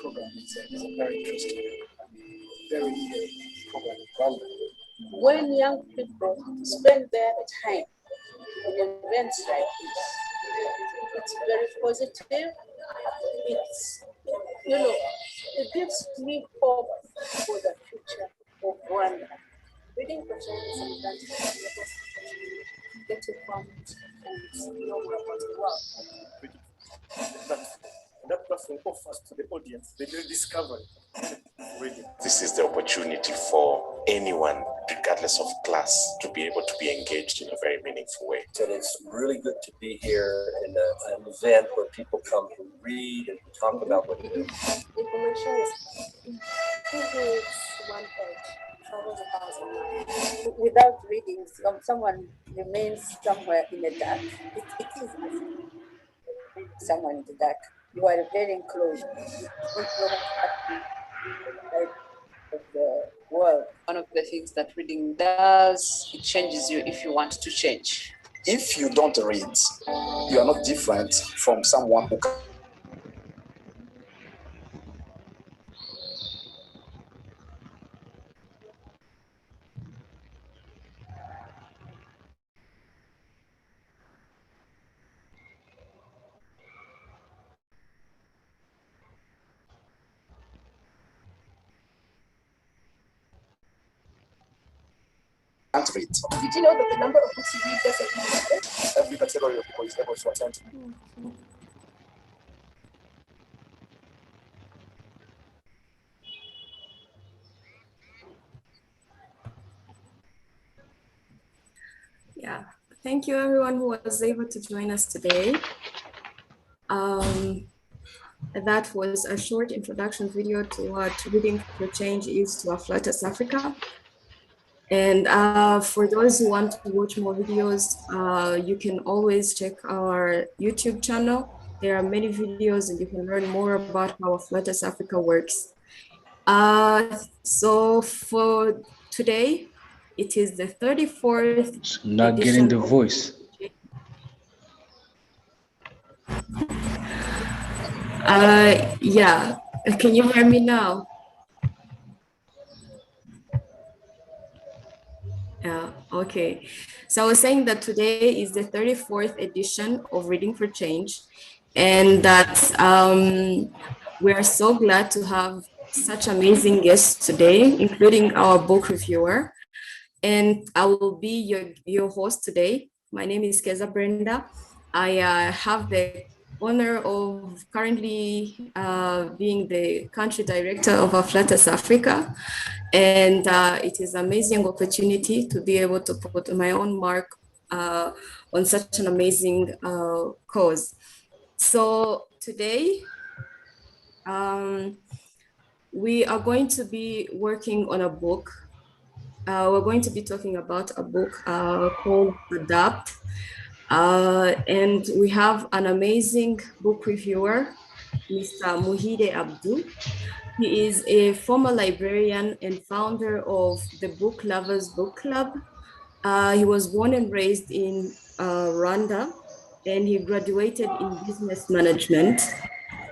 Program is a very interesting, very program. When young people spend their time in events like this, it's very positive. It gives me hope for the future of Rwanda. Reading for children sometimes let us get to comment and know more about the world. That platform offers to the audience the new discovery. This is the opportunity for anyone, regardless of class, to be able to be engaged in a very meaningful way. And it's really good to be here in an event where people come to read and talk about what they do. Information is 2 weeks, 1 page, travels 1,000 miles. Without reading, someone remains somewhere in the dark. It is someone in the dark. You are very enclosed. You don't know what's happening of the world. One of the things that reading does, it changes you if you want to change. If you don't read, you are not different from someone who can't read. Did you know that the number of books you read doesn't matter? Every category of people is able to attend. Yeah, thank you everyone who was able to join us today. That was a short introduction video to what Reading for Change is to Afflatus Africa. And for those who want to watch more videos, you can always check our YouTube channel. There are many videos and you can learn more about how Afflatus Africa works. So for today, it is the 34th. Not getting the voice. Yeah, can you hear me now? Yeah, okay. So I was saying that today is the 34th edition of Reading for Change, and that we are so glad to have such amazing guests today, including our book reviewer. And I will be your host today. My name is Keza Brenda. I have the honor of currently being the country director of Afflatus Africa. And it is an amazing opportunity to be able to put my own mark on such an amazing cause. So today, we are going to be working on a book. We're going to be talking about a book called Adapt. And we have an amazing book reviewer, Mr. Muhide Abdu. He is a former librarian and founder of the Book Lovers Book Club. He was born and raised in Rwanda, and he graduated in business management.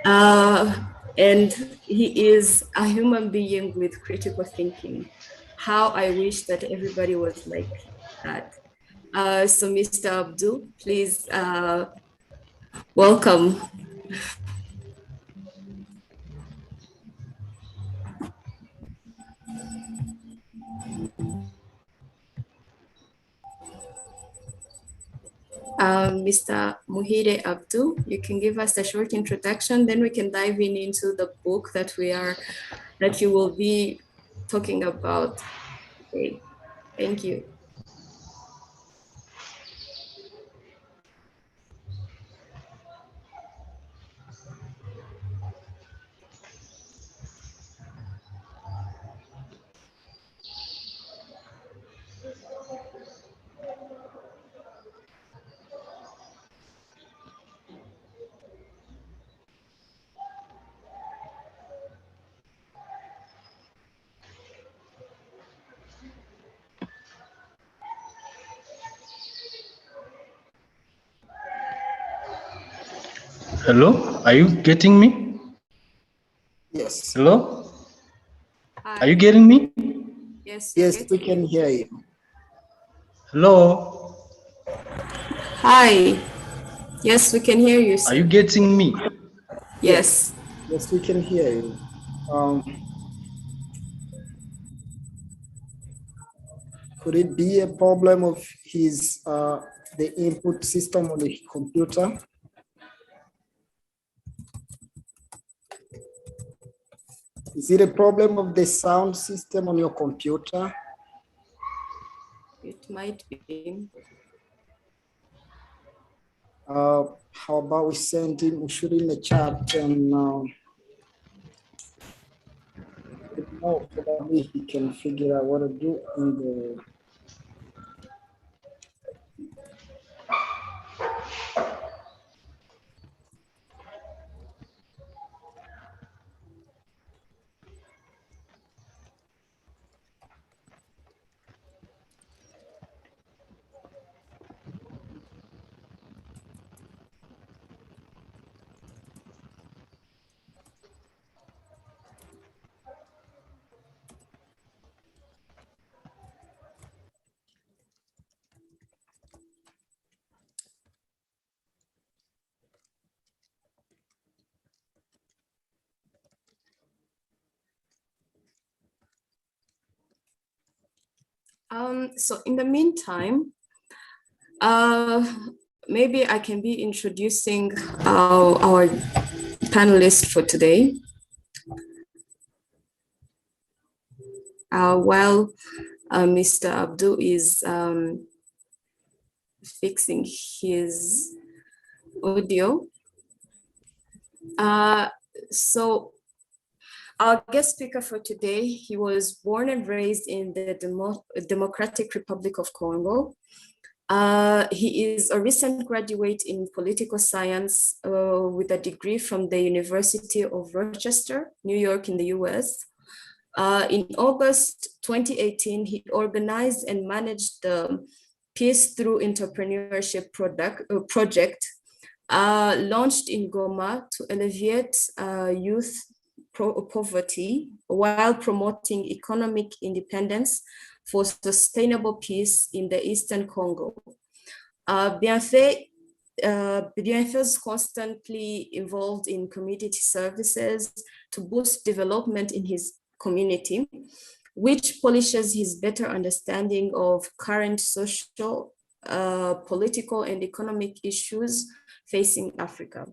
And he is a human being with critical thinking. How I wish that everybody was like that. So Mr. Abdul, please welcome. Mr. Muhire Abdu, you can give us a short introduction, then we can dive into the book that you will be talking about today. Thank you. Hello, are you getting me? Yes. Hello? Hi. Are you getting me? Yes, Yes, we can hear you. Hello? Hi. Yes, we can hear you, sir. Are you getting me? Yes. Yes, we can hear you. Could it be a problem of his the input system on the computer? Is it a problem of the sound system on your computer? It might be. How about we send him, we shoot in the chat and probably he can figure out what to do in the So in the meantime, maybe I can be introducing our panelist for today. While Mr. Abdul is fixing his audio. So our guest speaker for today, he was born and raised in the Democratic Republic of Congo. He is a recent graduate in political science with a degree from the University of Rochester, New York in the US. In August 2018, he organized and managed the Peace Through Entrepreneurship project launched in Goma to alleviate youth poverty while promoting economic independence for sustainable peace in the Eastern Congo. Bienfait is constantly involved in community services to boost development in his community, which polishes his better understanding of current social, political, and economic issues facing Africa.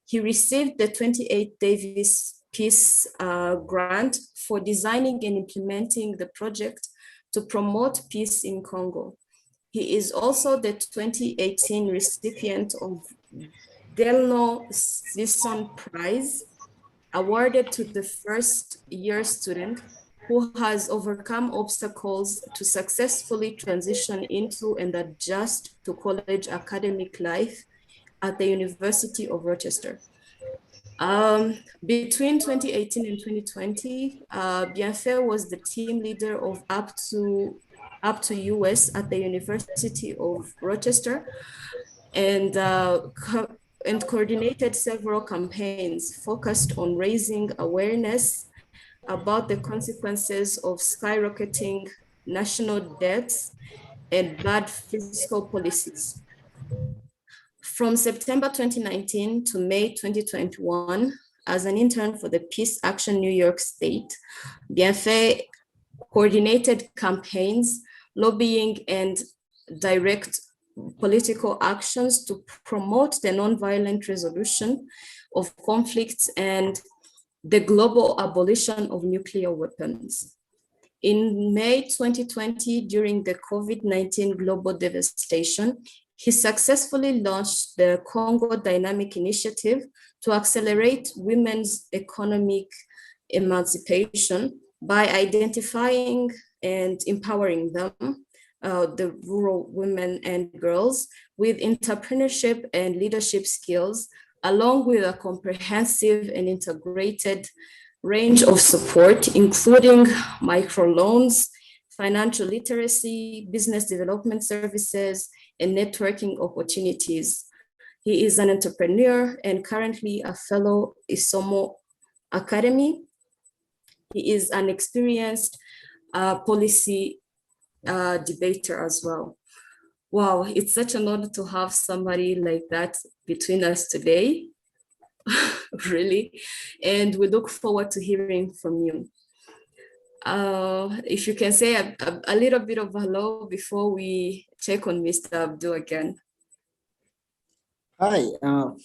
He received the 28th Davis Peace Grant for designing and implementing the project to promote peace in Congo. He is also the 2018 recipient of Delno Sisson Prize, awarded to the first-year student who has overcome obstacles to successfully transition into and adjust to college academic life at the University of Rochester. Between 2018 and 2020, Bienfait was the team leader of Up to US at the University of Rochester, and coordinated several campaigns focused on raising awareness about the consequences of skyrocketing national debts and bad fiscal policies. From September 2019 to May 2021, as an intern for the Peace Action New York State, Bienfait coordinated campaigns, lobbying, and direct political actions to promote the nonviolent resolution of conflicts and the global abolition of nuclear weapons. In May 2020, during the COVID-19 global devastation, he successfully launched the Congo Dynamic Initiative to accelerate women's economic emancipation by identifying and empowering them, the rural women and girls, with entrepreneurship and leadership skills, along with a comprehensive and integrated range of support, including microloans, financial literacy, business development services, and networking opportunities. He is an entrepreneur and currently a fellow Isomo Academy. He is an experienced policy debater as well. Wow, it's such an honor to have somebody like that between us today, really. And we look forward to hearing from you. If you can say a little bit of hello before we check on Mr. Abdul again. Hi,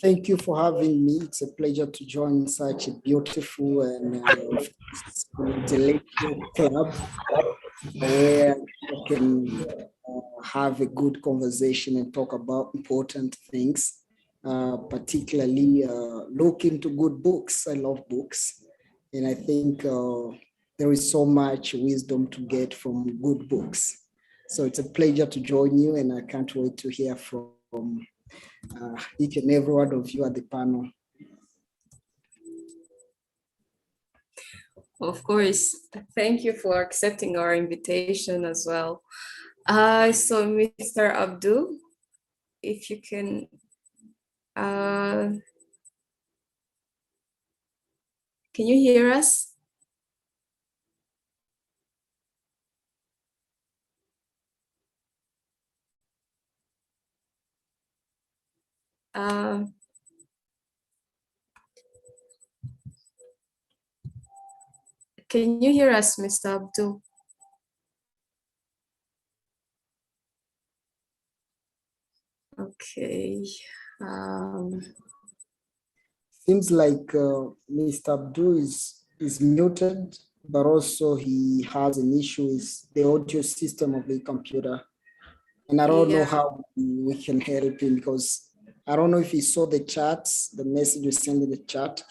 thank you for having me. It's a pleasure to join such a beautiful and intellectual club where we can have a good conversation and talk about important things, particularly look into good books. I love books, and I think there is so much wisdom to get from good books. So it's a pleasure to join you, and I can't wait to hear from each and every one of you at the panel. Of course, thank you for accepting our invitation as well. So Mr. Abdul, if you can, can you hear us? Can you hear us, Mr. Abdul? Okay. Seems like Mr. Abdul is muted, but also he has an issue with the audio system of the computer. And I don't know how we can help him, because I don't know if he saw the chats, the message we sent in the chat.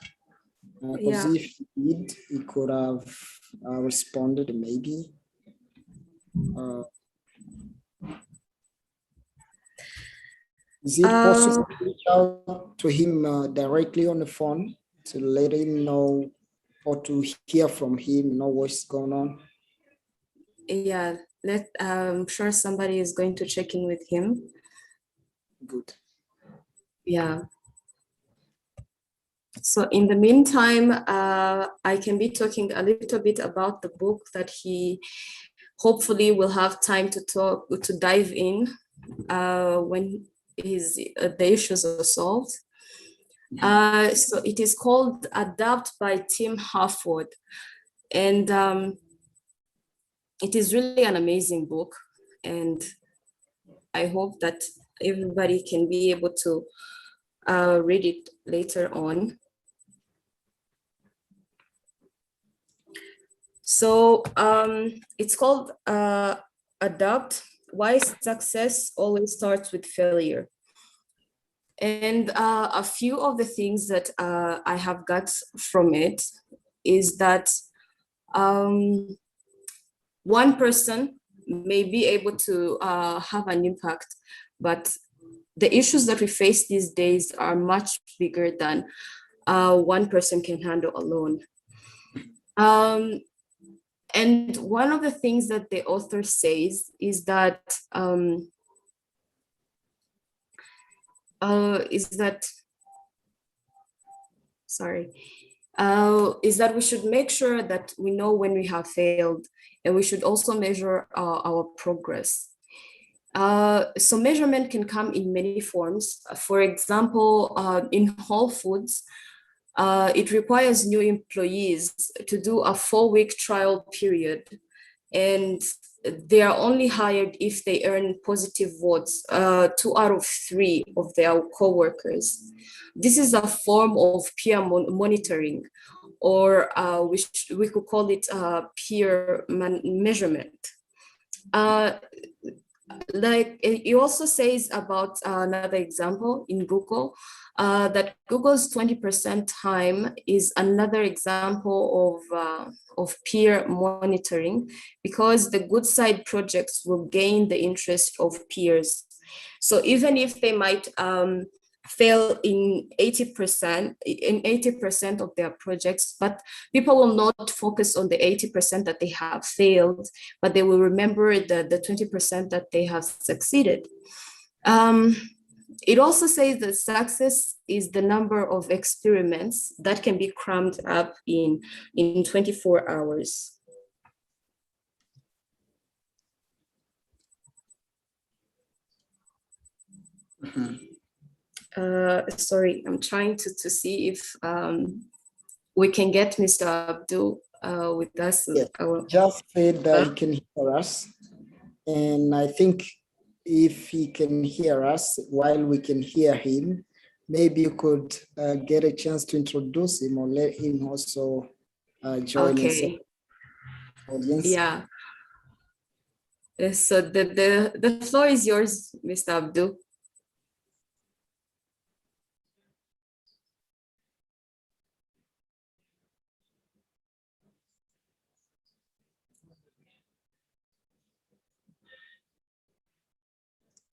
Because if he did, he could have responded maybe. Is it possible to reach out to him directly on the phone to let him know, or to hear from him, know what's going on? Yeah, I'm sure somebody is going to check in with him. Good. Yeah. So in the meantime, I can be talking a little bit about the book that he hopefully will have time to dive in when the issues are solved. So it is called Adapt by Tim Hartford. And it is really an amazing book. And I hope that everybody can be able to read it later on. So it's called Adapt, Why Success Always Starts with Failure. And a few of the things that I have got from it is that one person may be able to have an impact, but the issues that we face these days are much bigger than one person can handle alone. And one of the things that the author says is that is that we should make sure that we know when we have failed, and we should also measure our progress. So measurement can come in many forms. For example, in Whole Foods, it requires new employees to do a 4-week trial period, and they are only hired if they earn positive votes, 2 out of 3 of their co-workers. This is a form of peer monitoring, or we could call it peer measurement. Like it also says about another example in Google, that Google's 20% time is another example of peer monitoring, because the good side projects will gain the interest of peers. So even if they might fail in 80% of their projects, but people will not focus on the 80% that they have failed, but they will remember the 20% that they have succeeded. It also says that success is the number of experiments that can be crammed up in 24 hours. Sorry, I'm trying to see if we can get Mr. Abdul with us. Yes, just said he can hear us. And I think if he can hear us while we can hear him, maybe you could get a chance to introduce him, or let him also join us. Audience. Yeah. So the floor is yours, Mr. Abdul.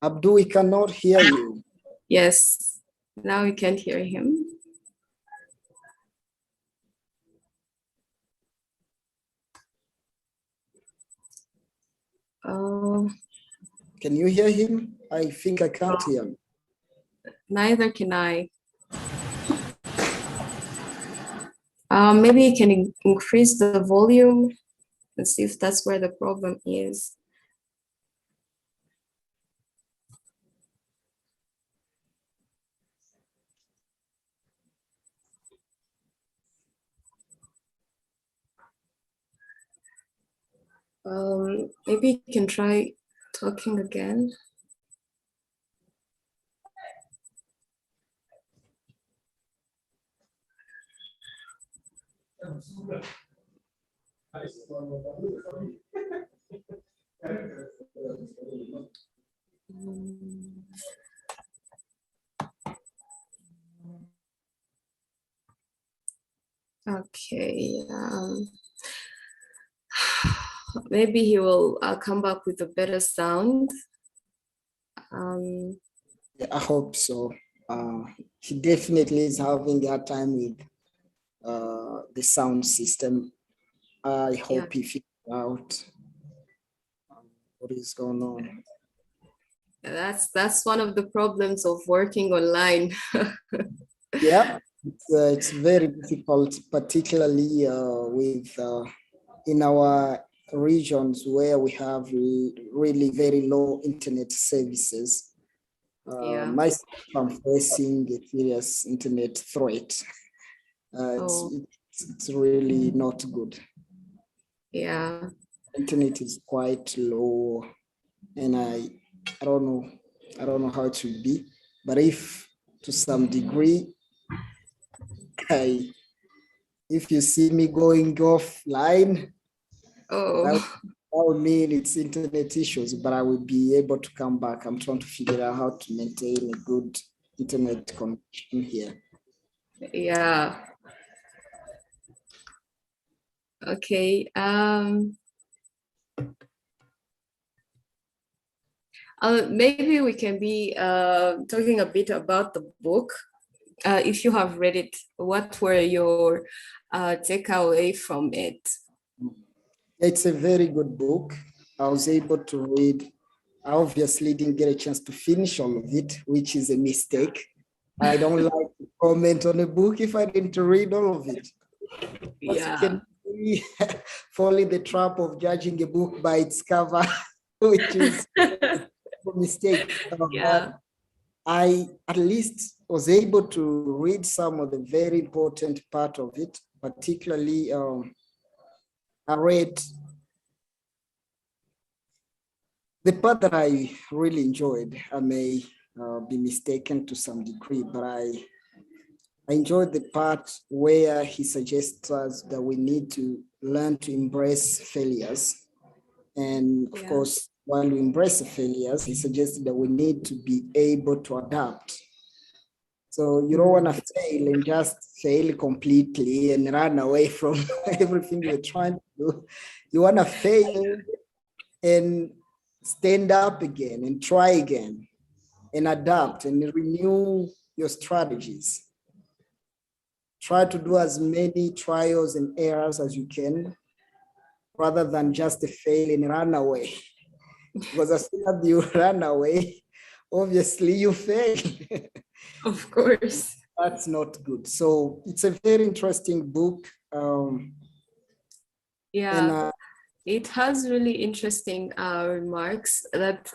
Abdul, we cannot hear you. Yes, now we can't hear him. Can you hear him? I think I can't hear him. Neither can I. Maybe you can increase the volume and see if that's where the problem is. Maybe you can try talking again. Okay. Maybe he will come back with a better sound. Yeah, I hope so. He definitely is having a hard time with the sound system. I hope he figures out what is going on. That's one of the problems of working online. Yeah, it's very difficult, particularly with in our regions where we have really very low internet services. Myself, I'm facing a serious internet threat. It's really not good. Yeah, internet is quite low, and I don't know how it should be. But if to some degree. If you see me going offline, that would mean it's internet issues, but I will be able to come back. I'm trying to figure out how to maintain a good internet connection here. Yeah. Okay. Maybe we can be talking a bit about the book. If you have read it, what were your takeaway from it? It's a very good book. I was able to read. I obviously didn't get a chance to finish all of it, which is a mistake. I don't like to comment on a book if I didn't read all of it. Yeah. You can really fall in the trap of judging a book by its cover, which is a mistake. Yeah. But I at least was able to read some of the very important part of it, particularly I read the part that I really enjoyed. I may be mistaken to some degree, but I enjoyed the part where he suggests us that we need to learn to embrace failures. And of course, while we embrace failures, he suggested that we need to be able to adapt. So you don't want to fail and just fail completely and run away from everything you're trying to do. You want to fail and stand up again and try again and adapt and renew your strategies. Try to do as many trials and errors as you can rather than just fail and run away. Because as soon as you run away, obviously you fail. Of course. That's not good. So it's a very interesting book. Yeah, it has really interesting remarks that,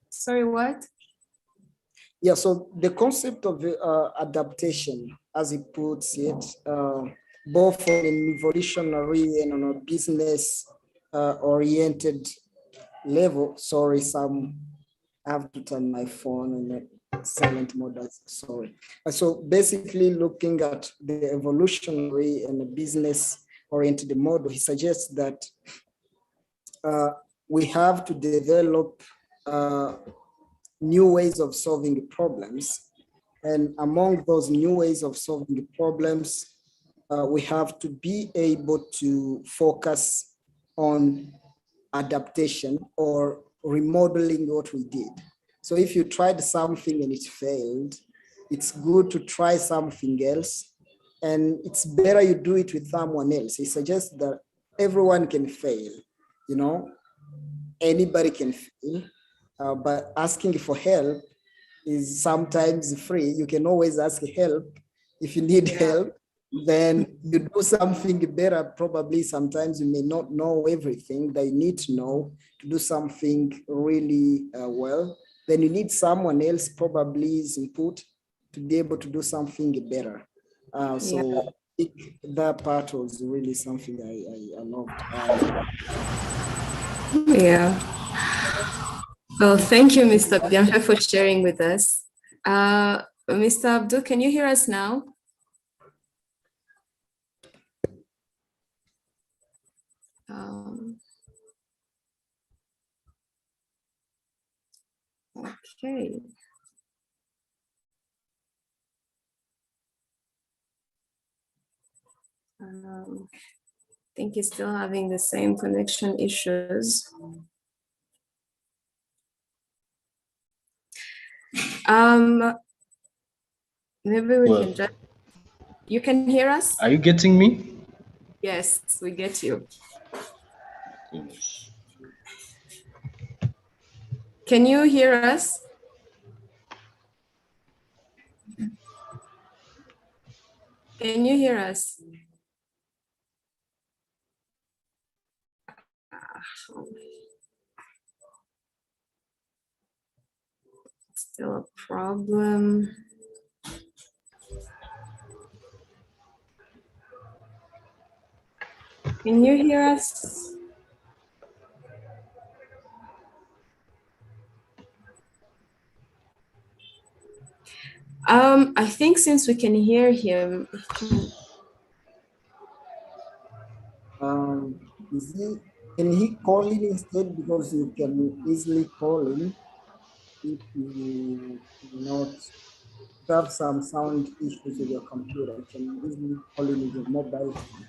sorry, what? Yeah, so the concept of adaptation, as he puts it, both on an evolutionary and on a business oriented level. Sorry, I have to turn my phone in a silent mode. Sorry. So basically looking at the evolutionary and the business oriented model, he suggests that we have to develop new ways of solving problems. And among those new ways of solving problems, we have to be able to focus on adaptation or remodeling what we did. So if you tried something and it failed, it's good to try something else. And it's better you do it with someone else. He suggests that everyone can fail, you know, anybody can fail, but asking for help is sometimes free. You can always ask help. If you need help, then you do something better. Probably sometimes you may not know everything that you need to know to do something really well. Then you need someone else, probably his input, to be able to do something better. So I think that part was really something I loved. Yeah. Well, thank you, Mr. Bianca, for sharing with us. Mr. Abdul, can you hear us now? Okay. I think he's still having the same connection issues. Maybe we can just, you can hear us? Are you getting me? Yes, we get you. Can you hear us? Can you hear us? Still a problem. Can you hear us? I think since we can hear him, Can he call in instead, because you can easily call in if you not have some sound issues with your computer. You can easily call in with your mobile phone.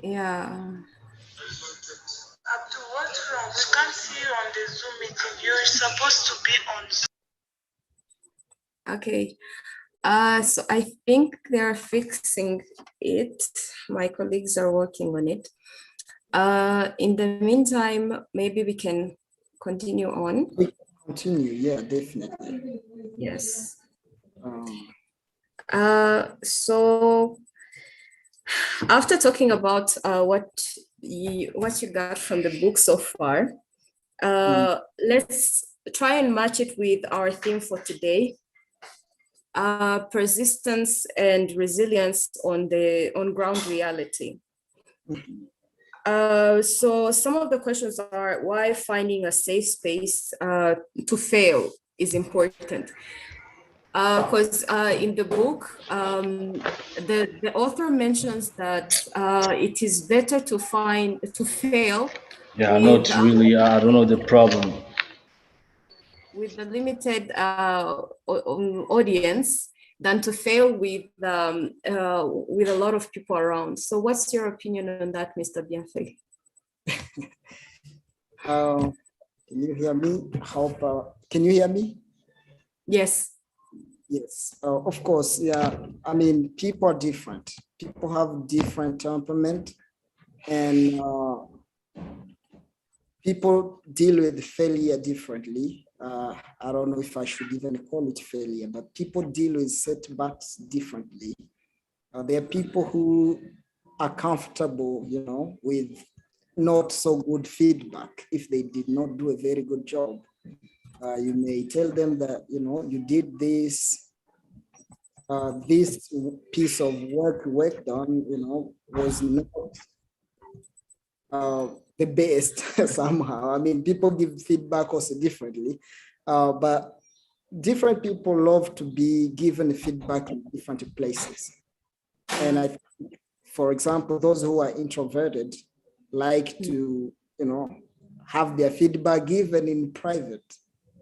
yeah. Abdul, what's wrong? We can't see you on the Zoom meeting. You're supposed to be on Zoom. Okay. So I think they're fixing it. My colleagues are working on it. In the meantime, maybe we can continue on. We can continue, yeah, definitely. Yes. Um, So after talking about what you got from the book so far, let's try and match it with our theme for today. Persistence and resilience on ground reality. So some of the questions are, why finding a safe space to fail is important? Because in the book, the author mentions that it is better to fail. Yeah, not really. I don't know the problem. With the limited audience than to fail with a lot of people around. So what's your opinion on that, Mr. Bienfait? can you hear me? Can you hear me? Yes. Yes, of course. Yeah, I mean, people are different. People have different temperament, and people deal with failure differently. I don't know if I should even call it failure, but people deal with setbacks differently. There are people who are comfortable, with not so good feedback. If they did not do a very good job, you may tell them that, you did this piece of work done, was not the best somehow. I mean, people give feedback also differently, but different people love to be given feedback in different places. And I think, for example, those who are introverted like to, have their feedback given in private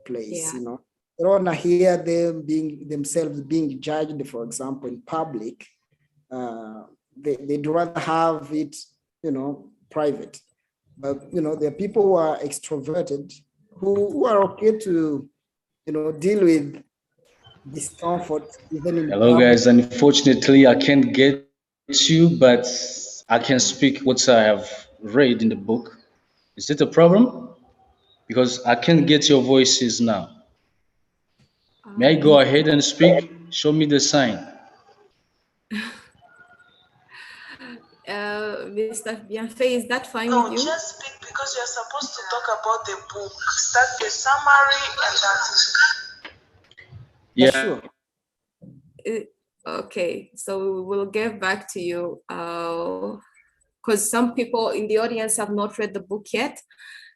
place, Yeah. They don't want to hear themselves being judged, for example, in public. They'd rather have it, private. But, there are people who are extroverted who are okay to, deal with discomfort even in Hello, public. guys. Unfortunately, I can't get you, but I can speak what I have read in the book. Is it a problem? Because I can't get your voices now. May I go ahead and speak? Show me the sign. Mr. Bienfait, is that fine No, with you? just speak because you're supposed to talk about the book. Start the summary and that is Yeah, Sure. Okay, so we will get back to you because some people in the audience have not read the book yet,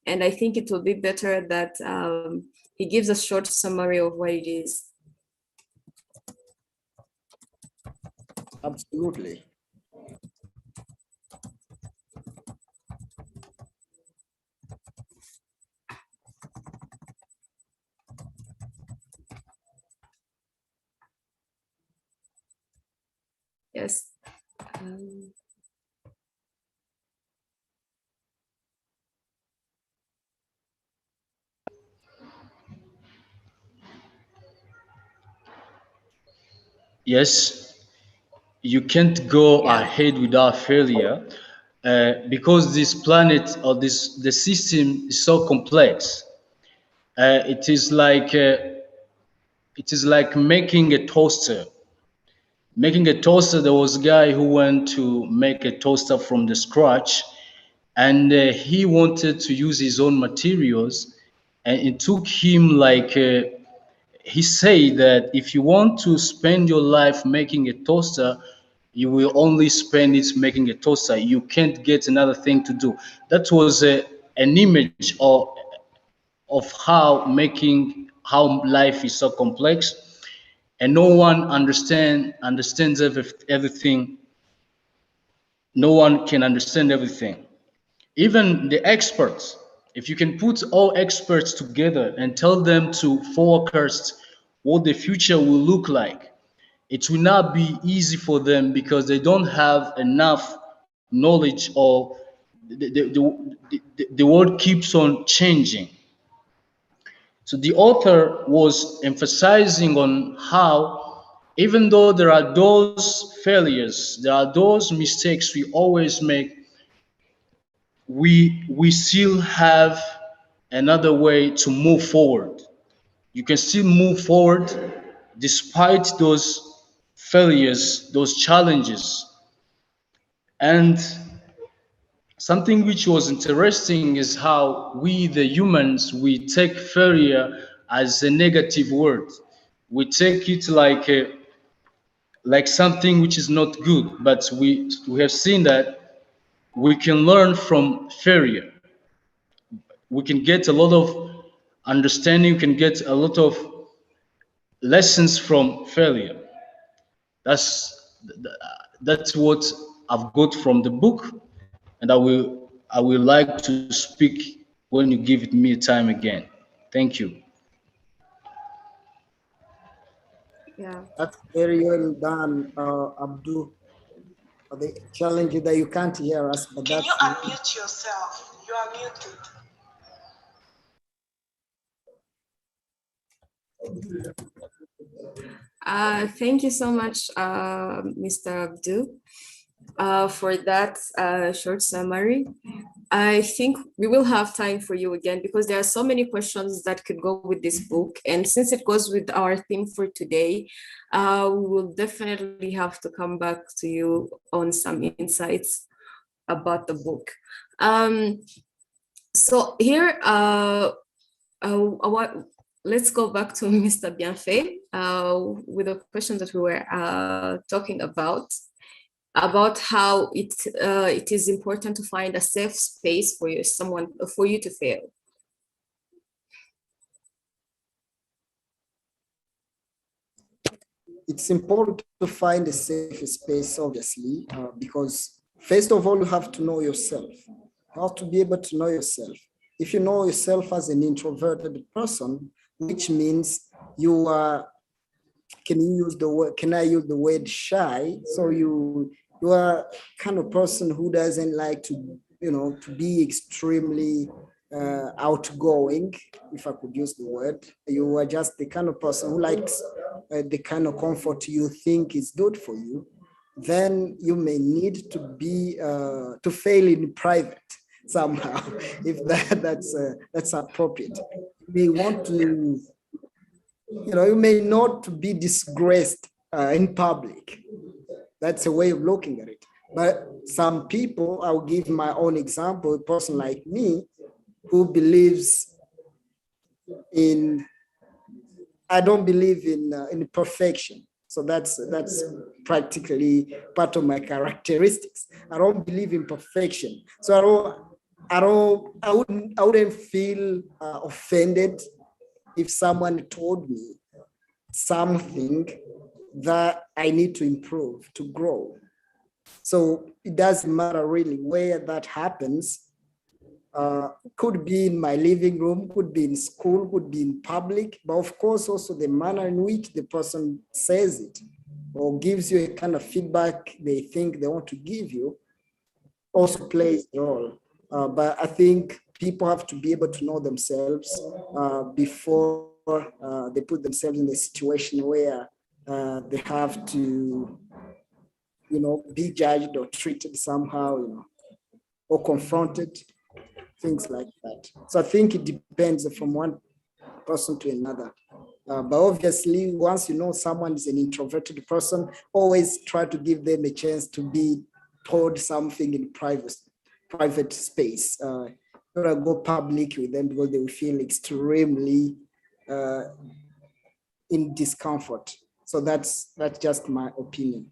and I think it will be better that he gives a short summary of what it is. Absolutely. Yes. yes, you can't go ahead without failure because this planet or the system is so complex. It is like making a toaster. Making a toaster, there was a guy who went to make a toaster from the scratch, and he wanted to use his own materials, and it took him like he said that if you want to spend your life making a toaster, you will only spend it making a toaster. You can't get another thing to do. That was an image of how life is so complex. and no one understands everything. No one can understand everything. Even the experts, if you can put all experts together and tell them to forecast what the future will look like, it will not be easy for them because they don't have enough knowledge, or the world keeps on changing. So the author was emphasizing on how, even though there are those failures, there are those mistakes we always make, we still have another way to move forward. You can still move forward despite those failures, those challenges. And something which was interesting is how we, the humans, we take failure as a negative word. We take it like something which is not good. But we have seen that we can learn from failure. We can get a lot of understanding. We can get a lot of lessons from failure. That's that's what I've got from the book, and I will like to speak when you give it me time again. Thank you. Yeah. That's very well done, Abdul. The challenge is that you can't hear us, but Can you that's unmute yourself? You are muted. Thank you so much, Mr. Abdul, for that short summary. I think we will have time for you again because there are so many questions that could go with this book. And since it goes with our theme for today, we will definitely have to come back to you on some insights about the book. So here, let's go back to Mr. Bienfait with the question that we were talking about how it is important to find a safe space for you to fail. it's important to find a safe space, obviously, because first of all, you have to know yourself. You have to be able to know yourself. If you know yourself as an introverted person, which means you are, can I use the word shy? So you are kind of person who doesn't like to, to be extremely outgoing, if I could use the word. You are just the kind of person who likes the kind of comfort you think is good for you. Then you may need to be to fail in private somehow, if that's appropriate. You may want to, you may not be disgraced in public. That's a way of looking at it. But some people, I'll give my own example, a person like me who believes in, I don't believe in perfection. So that's practically part of my characteristics. I don't believe in perfection. So I wouldn't feel offended if someone told me something that I need to improve, to grow. So it doesn't matter really where that happens. Could be in my living room, could be in school, could be in public, but of course also the manner in which the person says it or gives you a kind of feedback they think they want to give you also plays a role. But I think people have to be able to know themselves before they put themselves in a situation where they have to, be judged or treated somehow, or confronted, things like that. So I think it depends from one person to another. But obviously, once you know someone is an introverted person, always try to give them a chance to be told something in private space. Don't go public with them because they will feel extremely in discomfort. So that's just my opinion.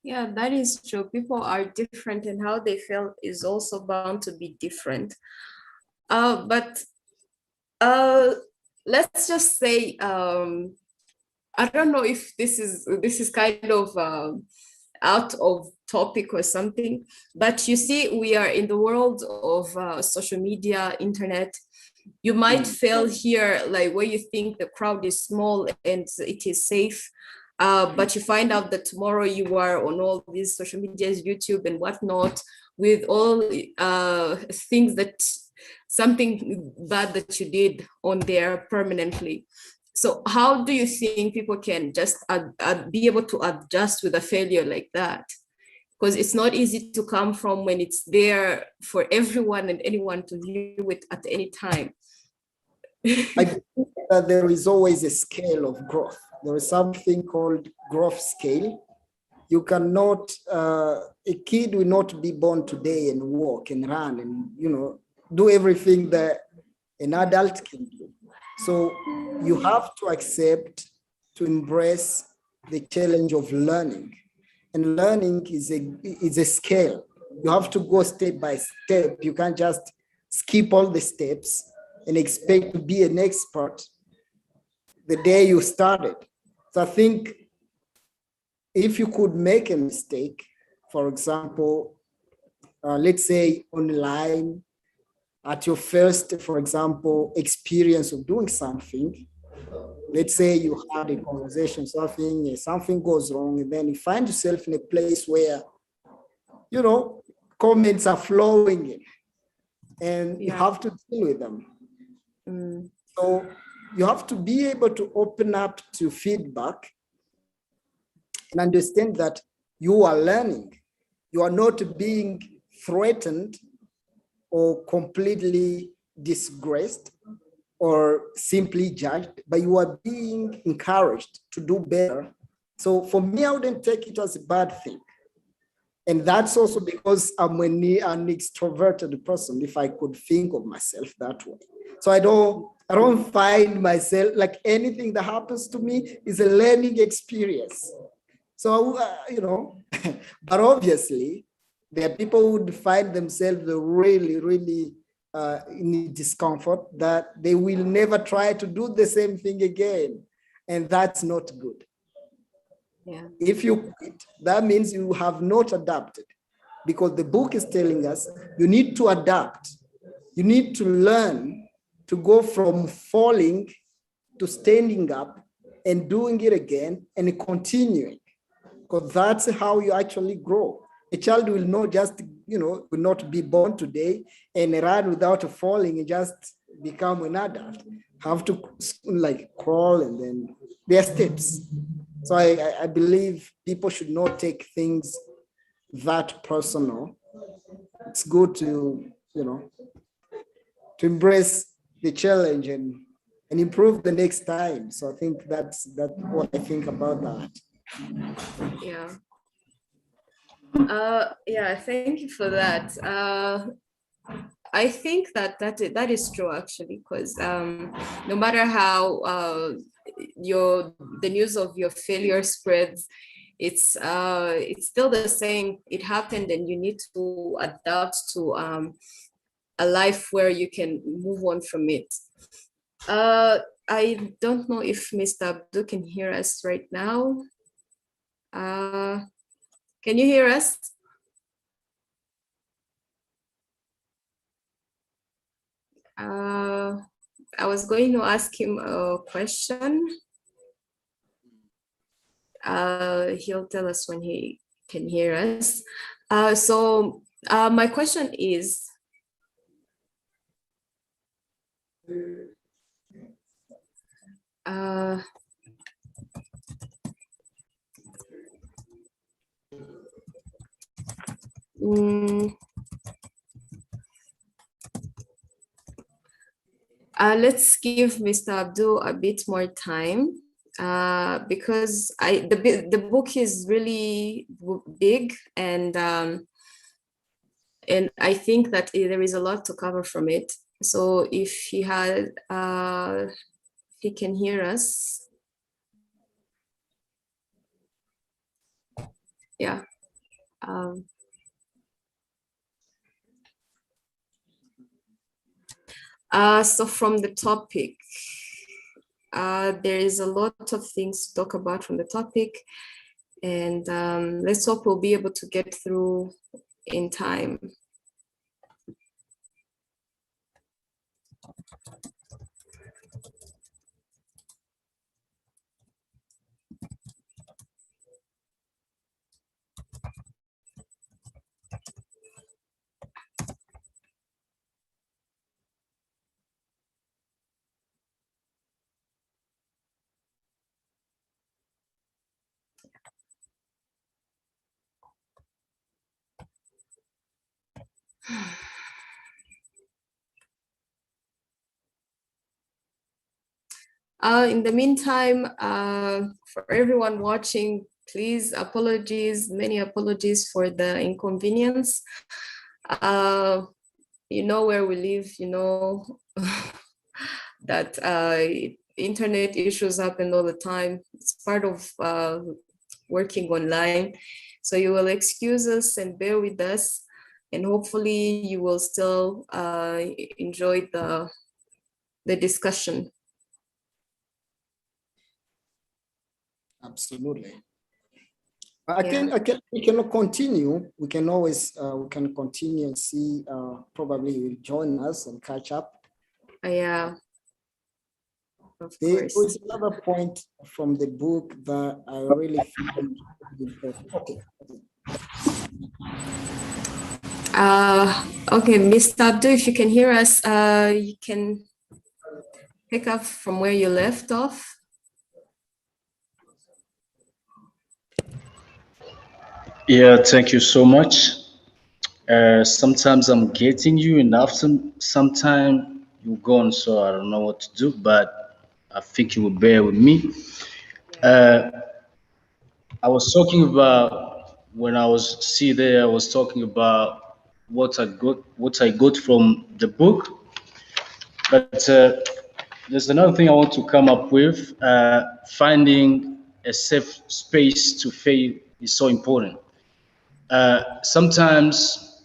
Yeah, that is true. People are different, and how they feel is also bound to be different. But let's just say, I don't know if this is kind of out of topic or something, but you see, we are in the world of social media, internet. You might fail here, like where you think the crowd is small and it is safe, but you find out that tomorrow you are on all these social medias, YouTube and whatnot, with all things that, something bad that you did on there permanently. So how do you think people can just be able to adjust with a failure like that? Because it's not easy to come from when it's there for everyone and anyone to view it at any time. I think that there is always a scale of growth. There is something called growth scale. You cannot, a kid will not be born today and walk and run and, you know, do everything that an adult can do. So you have to accept, to embrace the challenge of learning. And learning is a scale. You have to go step by step. You can't just skip all the steps and expect to be an expert the day you started. So I think if you could make a mistake, for example, let's say online, at your first, for example, experience of doing something, let's say you had a conversation, something goes wrong, and then you find yourself in a place where, you know, comments are flowing in, and you have to deal with them. So you have to be able to open up to feedback and understand that you are learning. You are not being threatened or completely disgraced or simply judged, but you are being encouraged to do better. So for me, I wouldn't take it as a bad thing. And that's also because I'm an extroverted person, if I could think of myself that way. So I don't find myself, like anything that happens to me is a learning experience. So, you know, but obviously there are people who would find themselves really, really in discomfort, that they will never try to do the same thing again. And that's not good. Yeah. If you quit, that means you have not adapted, because the book is telling us you need to adapt. You need to learn to go from falling to standing up and doing it again and continuing, because that's how you actually grow. A child will not just, you know, will not be born today and run without falling and just become an adult. Have to like crawl, and then there are steps. So I believe people should not take things that personal. It's good to, you know, to embrace the challenge and improve the next time. So I think that's what I think about that. Yeah. Yeah, thank you for that. I think that is true, actually, because no matter how the news of your failure spreads, it's still the same. It happened, and you need to adapt to a life where you can move on from it. I don't know if Mr. Abdul can hear us right now. Can you hear us? I was going to ask him a question. He'll tell us when he can hear us. So my question is, let's give Mr. Abdul a bit more time, because the book is really big, and I think that there is a lot to cover from it. So if he can hear us. Yeah. So from the topic, There is a lot of things to talk about from the topic, and let's hope we'll be able to get through in time. In the meantime, for everyone watching, please, many apologies for the inconvenience. You know where we live, you know that internet issues happen all the time. It's part of working online. So you will excuse us and bear with us, and hopefully you will still enjoy the discussion. Absolutely. We can continue. We can always we can continue and see. Probably you'll join us and catch up. Yeah. There was another point from the book that I really find important. Okay, Mr. Abdul, if you can hear us, you can pick up from where you left off. Yeah, thank you so much. Sometimes I'm getting you, and after sometime you're gone, so I don't know what to do, but I think you will bear with me. I was talking about when I was there. I was talking about what I got from the book, but there's another thing I want to come up with. Finding a safe space to fail is so important. Sometimes,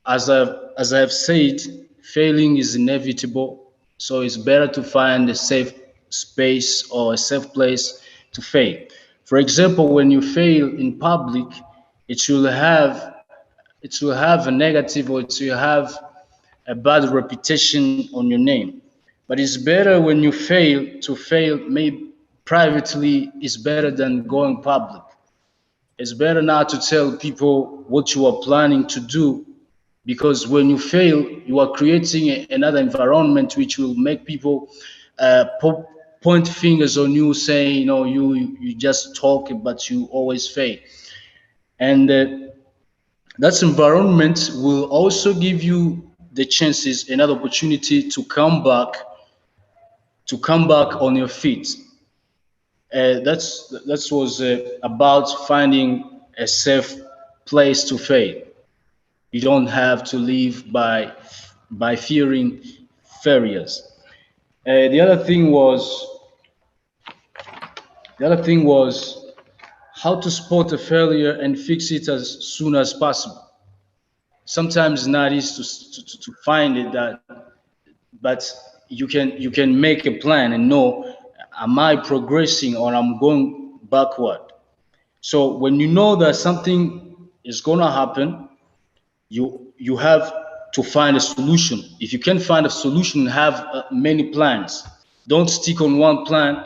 as I've said, failing is inevitable. So it's better to find a safe space or a safe place to fail. For example, when you fail in public, it will have a negative, or it will have a bad reputation on your name. But it's better when you fail to fail maybe privately is better than going public. It's better not to tell people what you are planning to do, because when you fail, you are creating another environment which will make people point fingers on you, saying, you know, you just talk, but you always fail. And that environment will also give you the chances, another opportunity to come back on your feet. That was about finding a safe place to fail. You don't have to live by fearing failures. The other thing was how to spot a failure and fix it as soon as possible. Sometimes it's not easy to find it, that, but you can make a plan and know, am I progressing or I'm going backward? So when you know that something is gonna happen, you have to find a solution. If you can find a solution, have many plans. Don't stick on one plan.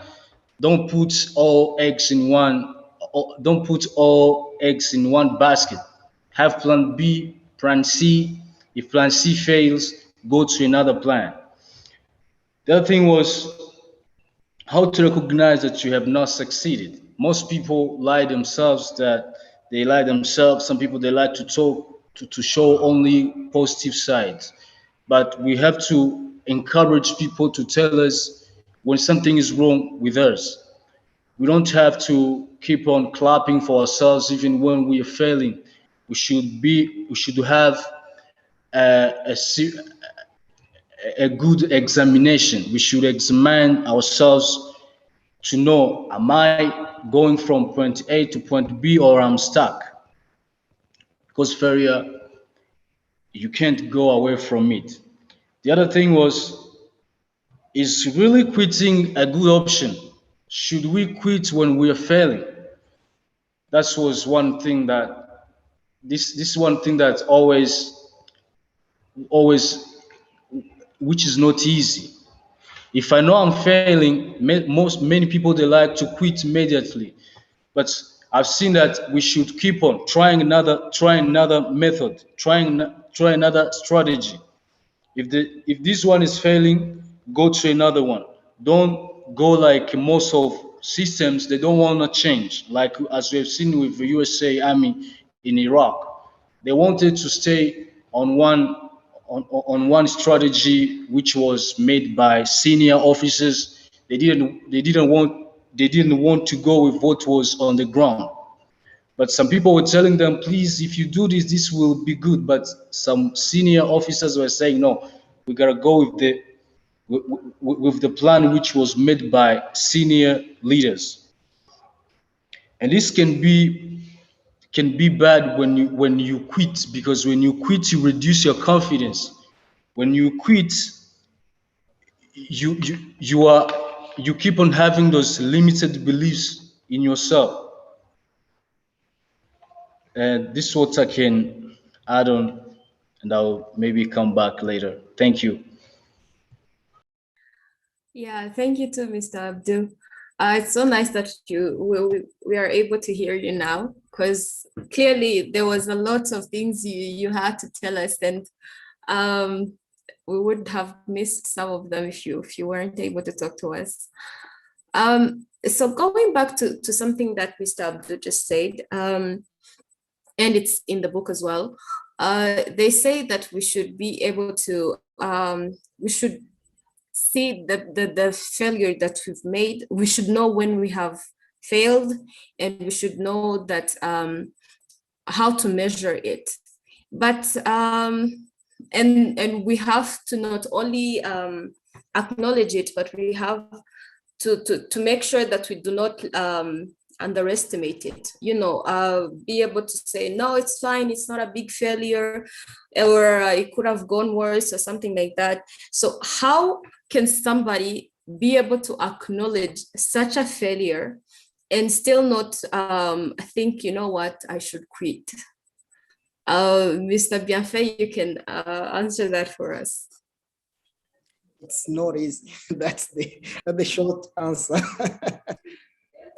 Don't put all eggs in one. Don't put all eggs in one basket. Have plan B, plan C. If plan C fails, go to another plan. The other thing was how to recognize that you have not succeeded. Most people lie themselves that they lie themselves. Some people, they like to talk to show only positive sides. But we have to encourage people to tell us when something is wrong with us. We don't have to keep on clapping for ourselves even when we are failing. We should have a, a good examination. We should examine ourselves to know, am I going from point A to point B, or I'm stuck? Because failure, you can't go away from it. The other thing was Is really quitting a good option? Should we quit when we are failing? That was one thing that this one thing that always which is not easy. If I know I'm failing, many people they like to quit immediately. But I've seen that we should keep on trying another method, try another strategy. If this one is failing, go to another one. Don't go like most of systems, they don't want to change. Like as we have seen with the USA Army in Iraq, they wanted to stay on one strategy which was made by senior officers. They didn't want to go with what was on the ground. But some people were telling them, please, if you do this, this will be good. But some senior officers were saying, no, we gotta go with the plan which was made by senior leaders. And this can be bad when you quit, because when you quit, you reduce your confidence. When you quit, you keep on having those limited beliefs in yourself. And this is what I can add on, and I'll maybe come back later. Thank you. Yeah, thank you too, Mr. Abdul. It's so nice that we are able to hear you now, because clearly there was a lot of things you had to tell us, and we would have missed some of them if you weren't able to talk to us. So going back to something that Mr. Abdul just said, and it's in the book as well, they say that we should be able to, we should see the failure that we've made. We should know when we have failed, and we should know that how to measure it. But and we have to not only acknowledge it, but we have to make sure that we do not underestimate it. Be able to say, no, it's fine, it's not a big failure, or it could have gone worse, or something like that. So how can somebody be able to acknowledge such a failure and still not think, you know what, I should quit? Mr. Bienfait, you can answer that for us. It's not easy. That's the short answer.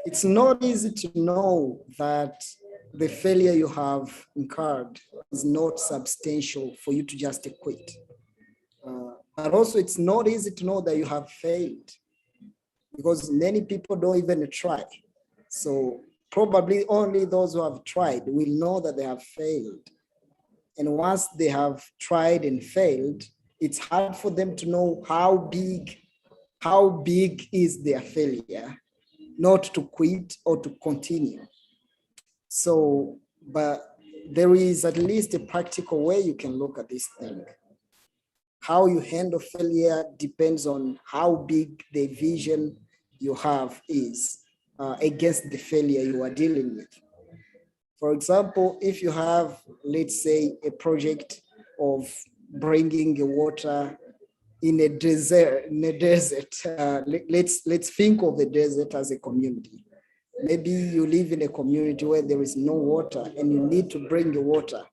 It's not easy to know that the failure you have incurred is not substantial for you to just quit. But also, it's not easy to know that you have failed, because many people don't even try. So probably only those who have tried will know that they have failed. And once they have tried and failed, it's hard for them to know how big is their failure, not to quit or to continue. So, but there is at least a practical way you can look at this thing. How you handle failure depends on how big the vision you have is against the failure you are dealing with. For example, if you have, let's say, a project of bringing water in a desert, let's think of the desert as a community. Maybe you live in a community where there is no water and you need to bring the water.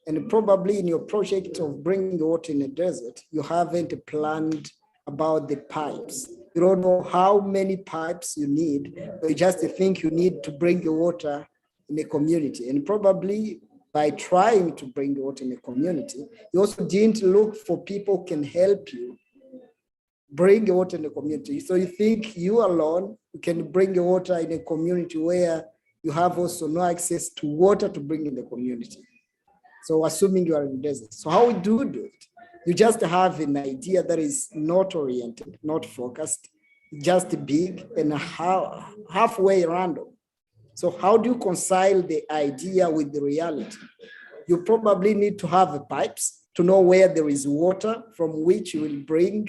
And probably in your project of bringing water in a desert, you haven't planned about the pipes. You don't know how many pipes you need, but you just think you need to bring the water in a community. And probably by trying to bring the water in a community, you also didn't look for people who can help you bring the water in the community. So you think you alone can bring the water in a community where you have also no access to water to bring in the community. So assuming you are in the desert. So how do it? You just have an idea that is not oriented, not focused, just big and halfway random. So how do you reconcile the idea with the reality? You probably need to have pipes to know where there is water from which you will bring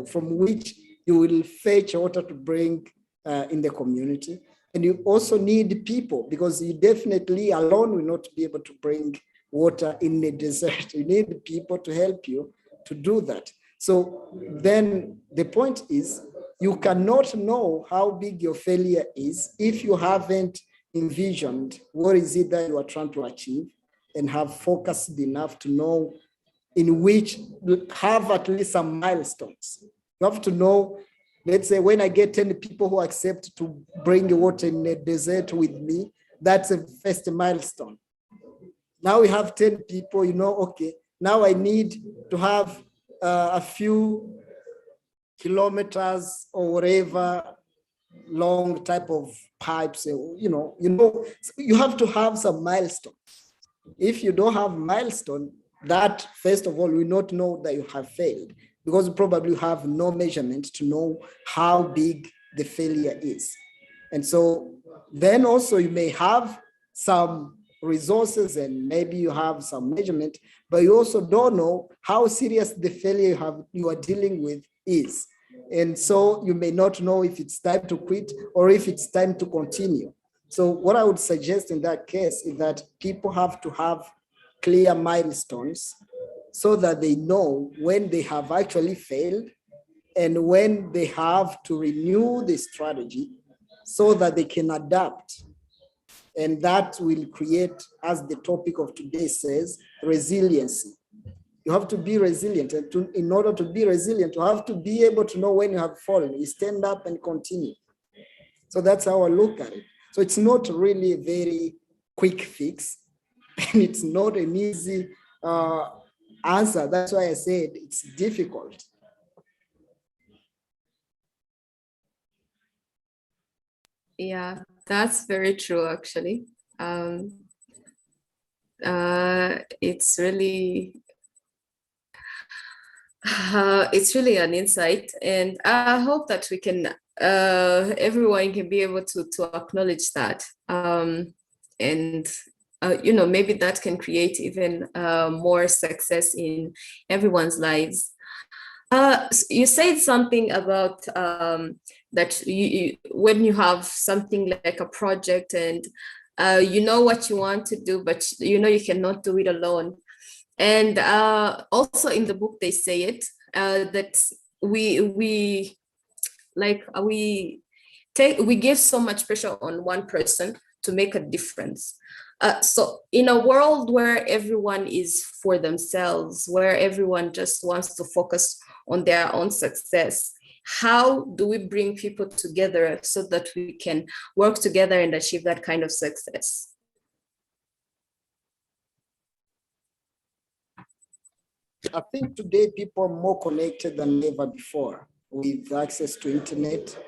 from which you will fetch water to bring in the community. And you also need people, because you definitely alone will not be able to bring water in the desert. You need people to help you to do that. So then the point is, you cannot know how big your failure is if you haven't envisioned what is it that you are trying to achieve and have focused enough to know in which have at least some milestones. You have to know, let's say when I get 10 people who accept to bring water in a desert with me, that's a first milestone. Now we have 10 people, you know, okay, now I need to have a few kilometers or whatever long type of pipes, you have to have some milestone. If you don't have milestone, that first of all, we not know that you have failed, because you probably have no measurement to know how big the failure is. And so then also you may have some resources and maybe you have some measurement, but you also don't know how serious the failure you are dealing with is. And so you may not know if it's time to quit or if it's time to continue. So what I would suggest in that case is that people have to have clear milestones so that they know when they have actually failed and when they have to renew the strategy so that they can adapt. And that will create, as the topic of today says, resiliency. You have to be resilient. And in order to be resilient, you have to be able to know when you have fallen. You stand up and continue. So that's how I look at it. So it's not really a very quick fix. And it's not an easy answer. That's why I said it's difficult. Yeah, that's very true, actually. It's really an insight, and I hope that we can, everyone can be able to acknowledge that, and maybe that can create even more success in everyone's lives. You said something about that when you have something like a project and you know what you want to do, but you cannot do it alone. And also in the book they say it that we give so much pressure on one person to make a difference. So in a world where everyone is for themselves, where everyone just wants to focus on their own success, how do we bring people together so that we can work together and achieve that kind of success? I think today people are more connected than ever before with access to internet.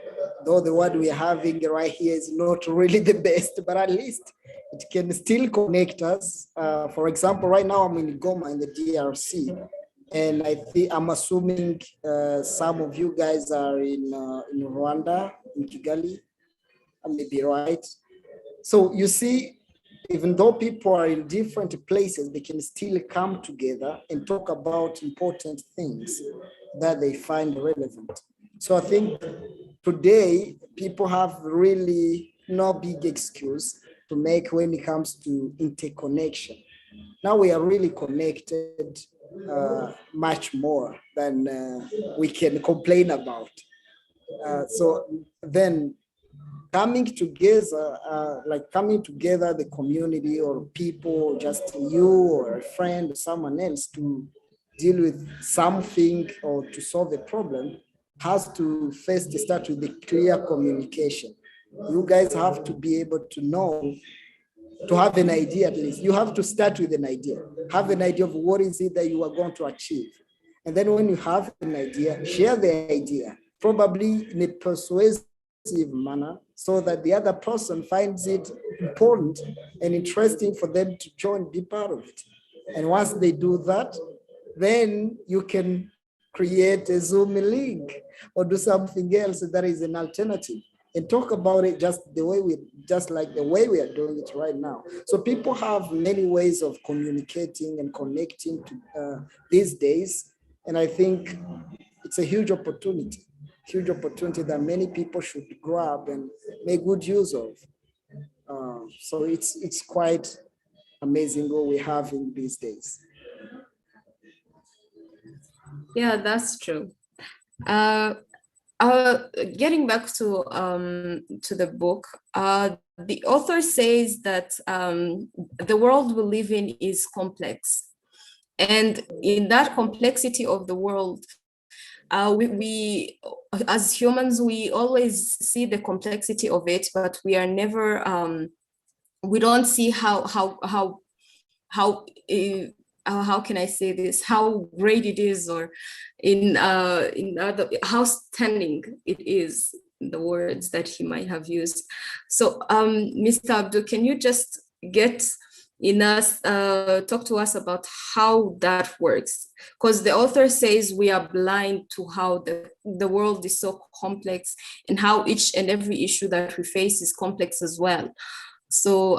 Though the word we are having right here is not really the best, but at least it can still connect us. For example, right now I'm in Goma in the DRC, and I'm assuming some of you guys are in Rwanda, in Kigali. I may be right. So you see, even though people are in different places, they can still come together and talk about important things that they find relevant. So I think today people have really no big excuse to make when it comes to interconnection. Now we are really connected much more than we can complain about. So then coming together, the community or people, just you or a friend or someone else to deal with something or to solve a problem has to first start with the clear communication. You guys have to be able to know, to have an idea at least. You have to start with an idea. Have an idea of what is it that you are going to achieve. And then when you have an idea, share the idea, probably in a persuasive manner, so that the other person finds it important and interesting for them to join, be part of it. And once they do that, then you can create a Zoom link or do something else that is an alternative and talk about it just like the way we are doing it right now. So people have many ways of communicating and connecting to these days. And I think it's a huge opportunity that many people should grab and make good use of. So it's quite amazing what we have in these days. Yeah, that's true. Uh, Getting back to the book, the author says that the world we live in is complex, and in that complexity of the world, we as humans we always see the complexity of it, but we are never we don't see how can I say this, how great it is, or in other, how stunning it is, the words that he might have used. So Mr. Abdul, can you just get in us talk to us about how that works? Because the author says we are blind to how the world is so complex, and how each and every issue that we face is complex as well. So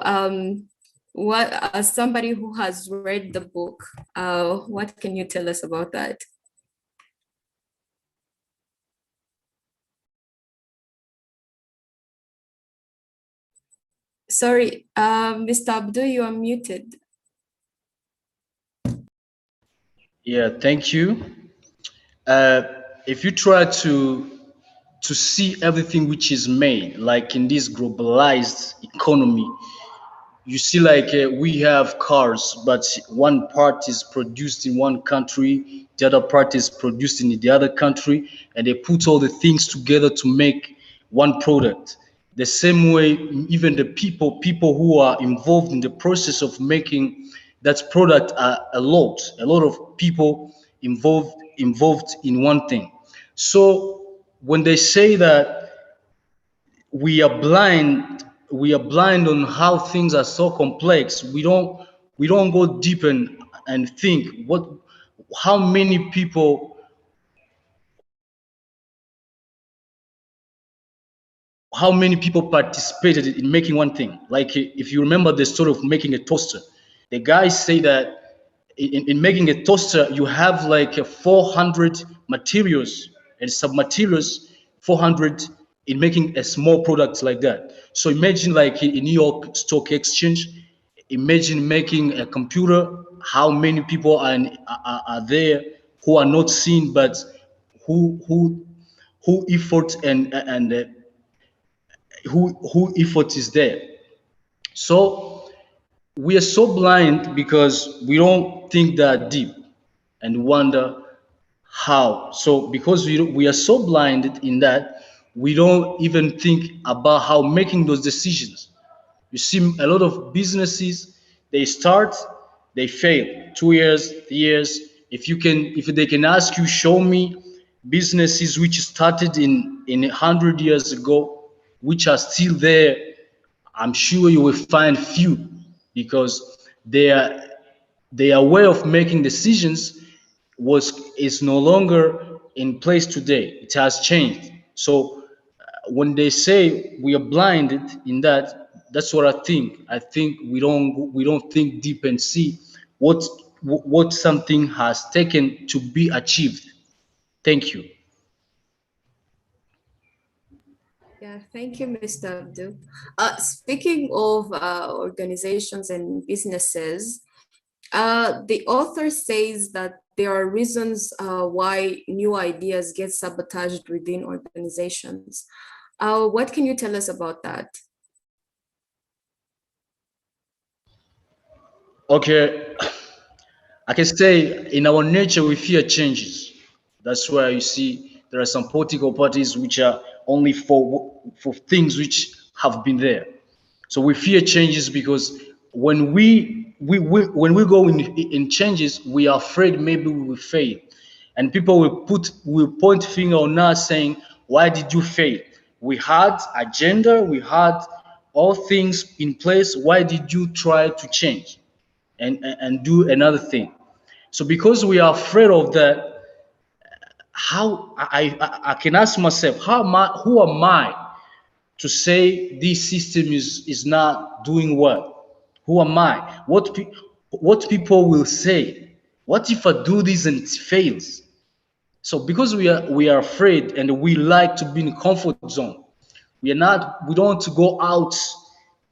what, as somebody who has read the book, what can you tell us about that? Sorry, Mr. Abdul, you are muted. Yeah, thank you. If you try to see everything which is made, like in this globalized economy, you see like we have cars, but one part is produced in one country, the other part is produced in the other country, and they put all the things together to make one product. The same way, even the people who are involved in the process of making that product are a lot of people involved in one thing. So when they say that we are blind on how things are so complex, we don't go deep and think how many people how many people participated in making one thing. Like if you remember the story of making a toaster, the guys say that in making a toaster you have like 400 materials and sub-materials, 400 in making a small product like that. So imagine like in New York Stock Exchange, imagine making a computer, how many people are there who are not seen, but who effort and who effort is there. So we are so blind because we don't think that deep and wonder how. So because we are so blinded in that, we don't even think about how making those decisions. You see a lot of businesses, they start, they fail. 2 years, 3 years. If they can ask you, show me businesses which started in 100 years ago, which are still there, I'm sure you will find few, because their way of making decisions is no longer in place today. It has changed. So when they say we are blinded in that, that's what I think. I think we don't think deep and see what something has taken to be achieved. Thank you. Yeah, thank you, Mr. Abdul. Speaking of organizations and businesses, the author says that there are reasons why new ideas get sabotaged within organizations. What can you tell us about that? Okay, I can say in our nature we fear changes. That's why you see there are some political parties which are only for things which have been there. So we fear changes because when when we go in changes, we are afraid maybe we will fail, and people will point finger on us saying, "Why did you fail? We had agenda, we had all things in place. Why did you try to change and do another thing?" So because we are afraid of that, how I can ask myself, who am I to say this system is not doing well? Who am I? What people will say? What if I do this and it fails? So because we are afraid and we like to be in comfort zone, we don't want to go out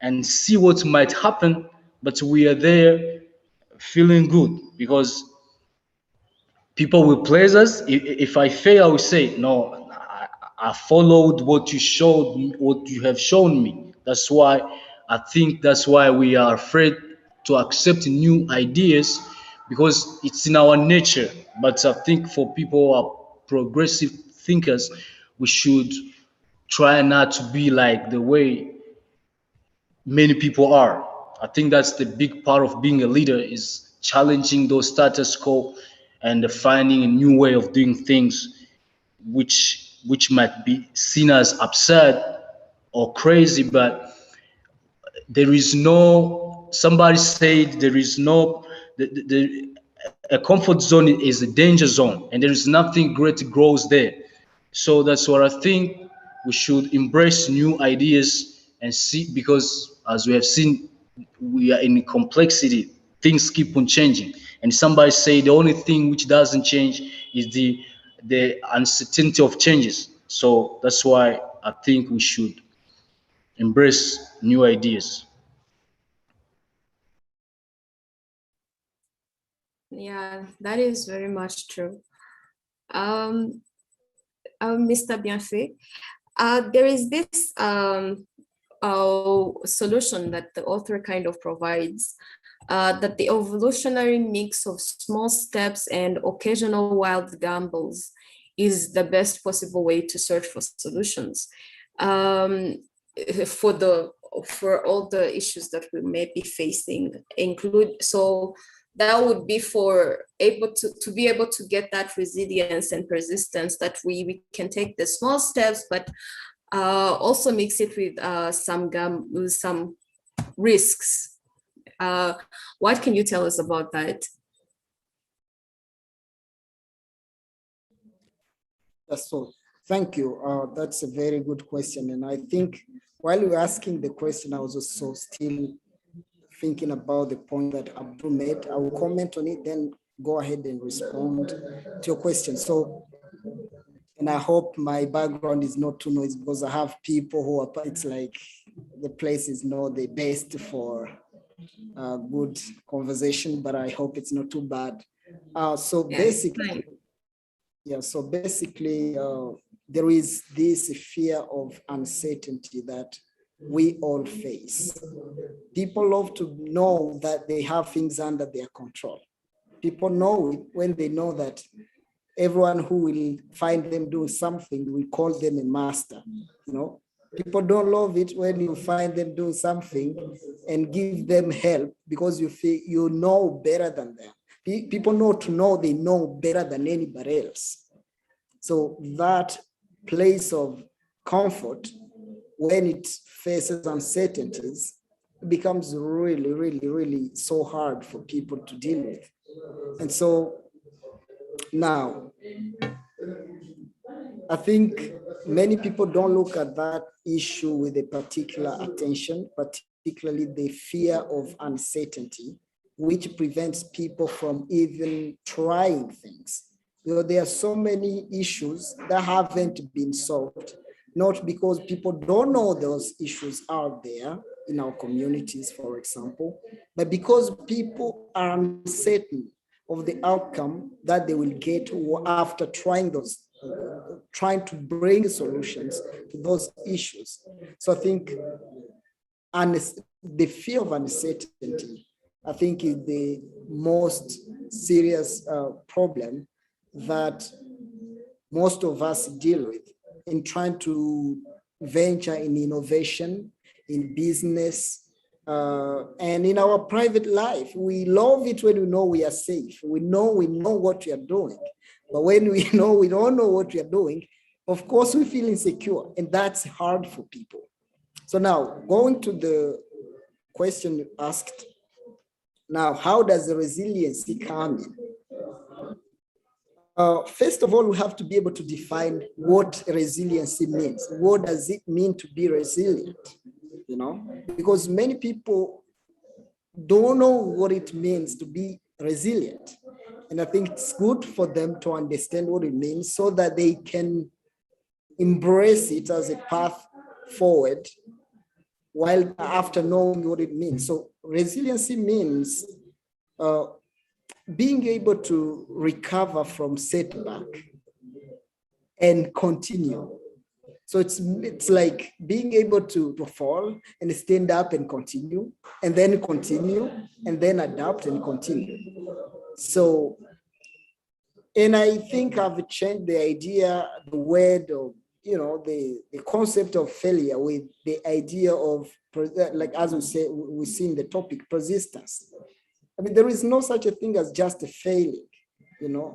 and see what might happen, but we are there feeling good because people will praise us. If I fail, I will say, no, I followed what you showed me, what you have shown me. That's why I think that's why we are afraid to accept new ideas, because it's in our nature. But I think for people who are progressive thinkers, we should try not to be like the way many people are. I think that's the big part of being a leader, is challenging those status quo and finding a new way of doing things, which might be seen as absurd or crazy, but there is no, somebody said there is no, a comfort zone is a danger zone, and there is nothing great grows there. So that's what I think. We should embrace new ideas and see, because as we have seen, we are in complexity. Things keep on changing, and somebody say the only thing which doesn't change is the uncertainty of changes. So that's why I think we should embrace new ideas. Yeah, that is very much true. Mr. Bienfait, there is this solution that the author kind of provides, that the evolutionary mix of small steps and occasional wild gambles is the best possible way to search for solutions for all the issues that we may be facing. So that would be for able to be able to get that resilience and persistence, that we can take the small steps, but also mix it with some risks. What can you tell us about that? So thank you. That's a very good question. And I think while you were asking the question, I was also still thinking about the point that Abdul made. I will comment on it, then go ahead and respond to your question. So, and I hope my background is not too noisy, because I have people who are, it's like the place is not the best for good conversation, but I hope it's not too bad. So basically, there is this fear of uncertainty that we all face. People love to know that they have things under their control. People know it when they know that everyone who will find them doing something, we call them a master. You know, people don't love it when you find them doing something and give them help, because you feel you know better than them. People know they know better than anybody else. So that place of comfort, when it faces uncertainties, it becomes really, really, really so hard for people to deal with. And so now, I think many people don't look at that issue with a particular attention, particularly the fear of uncertainty, which prevents people from even trying things. You know, there are so many issues that haven't been solved, not because people don't know those issues out there in our communities, for example, but because people are uncertain of the outcome that they will get after trying to bring solutions to those issues. So I think the fear of uncertainty, I think, is the most serious problem that most of us deal with in trying to venture in innovation, in business, and in our private life. We love it when we know we are safe. We know what we are doing. But when we know we don't know what we are doing, of course we feel insecure, and that's hard for people. So now, going to the question you asked, now, how does the resiliency come in? First of all, we have to be able to define what resiliency means. What does it mean to be resilient? You know, because many people don't know what it means to be resilient. And I think it's good for them to understand what it means so that they can embrace it as a path forward while after knowing what it means. So resiliency means being able to recover from setback and continue. So it's like being able to fall and stand up and continue, and then adapt and continue. So, and I think I've changed the idea, the word, of, the concept of failure with the idea of, like, as we say, we see in the topic, persistence. I mean, there is no such a thing as just a failing.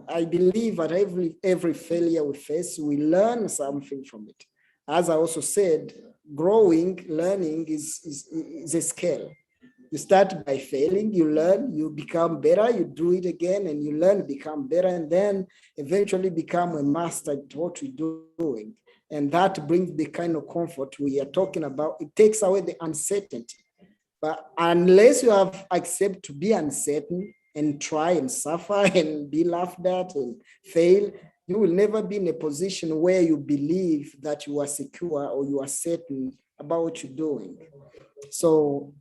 I believe at every failure we face, we learn something from it. As I also said, learning is a scale. You start by failing, you learn, you become better, you do it again, and you learn, become better, and then eventually become a master at what you're doing. And that brings the kind of comfort we are talking about. It takes away the uncertainty. But unless you have accepted to be uncertain and try and suffer and be laughed at and fail, you will never be in a position where you believe that you are secure or you are certain about what you're doing. So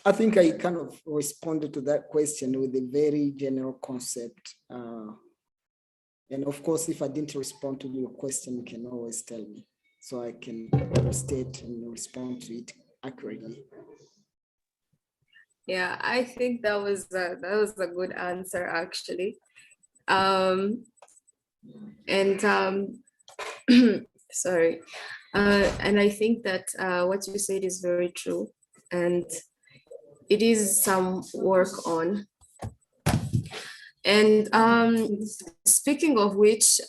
I think I kind of responded to that question with a very general concept. And of course, if I didn't respond to your question, you can always tell me so I can state and respond to it accurately. Yeah, I think that was a good answer, actually. Sorry. And I think that what you said is very true, and it is some work on. And speaking of which,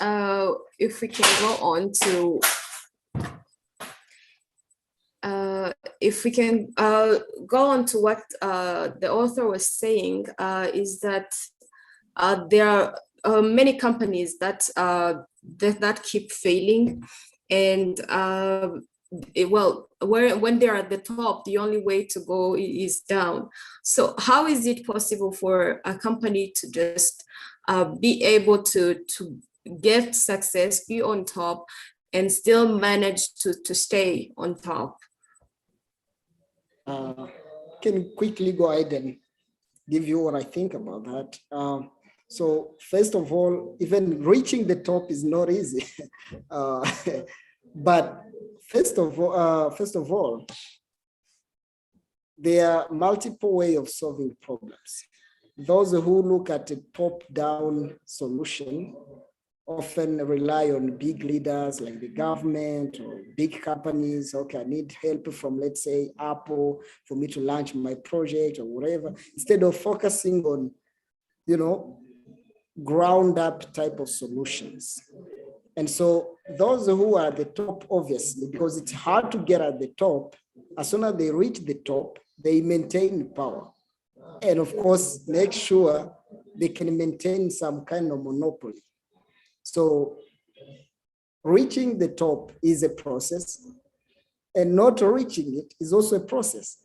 if we can go on to, what the author was saying, is that there are many companies that keep failing, and when they're at the top, the only way to go is down. So how is it possible for a company to just be able to get success, be on top, and still manage to stay on top? Can quickly go ahead and give you what I think about that. So first of all, even reaching the top is not easy. But first of all, there are multiple ways of solving problems. Those who look at a top-down solution often rely on big leaders like the government or big companies. Okay, I need help from, let's say, Apple for me to launch my project or whatever, instead of focusing on, ground up type of solutions. And so those who are at the top, obviously, because it's hard to get at the top, as soon as they reach the top, they maintain power. And of course, make sure they can maintain some kind of monopoly. So reaching the top is a process, and not reaching it is also a process,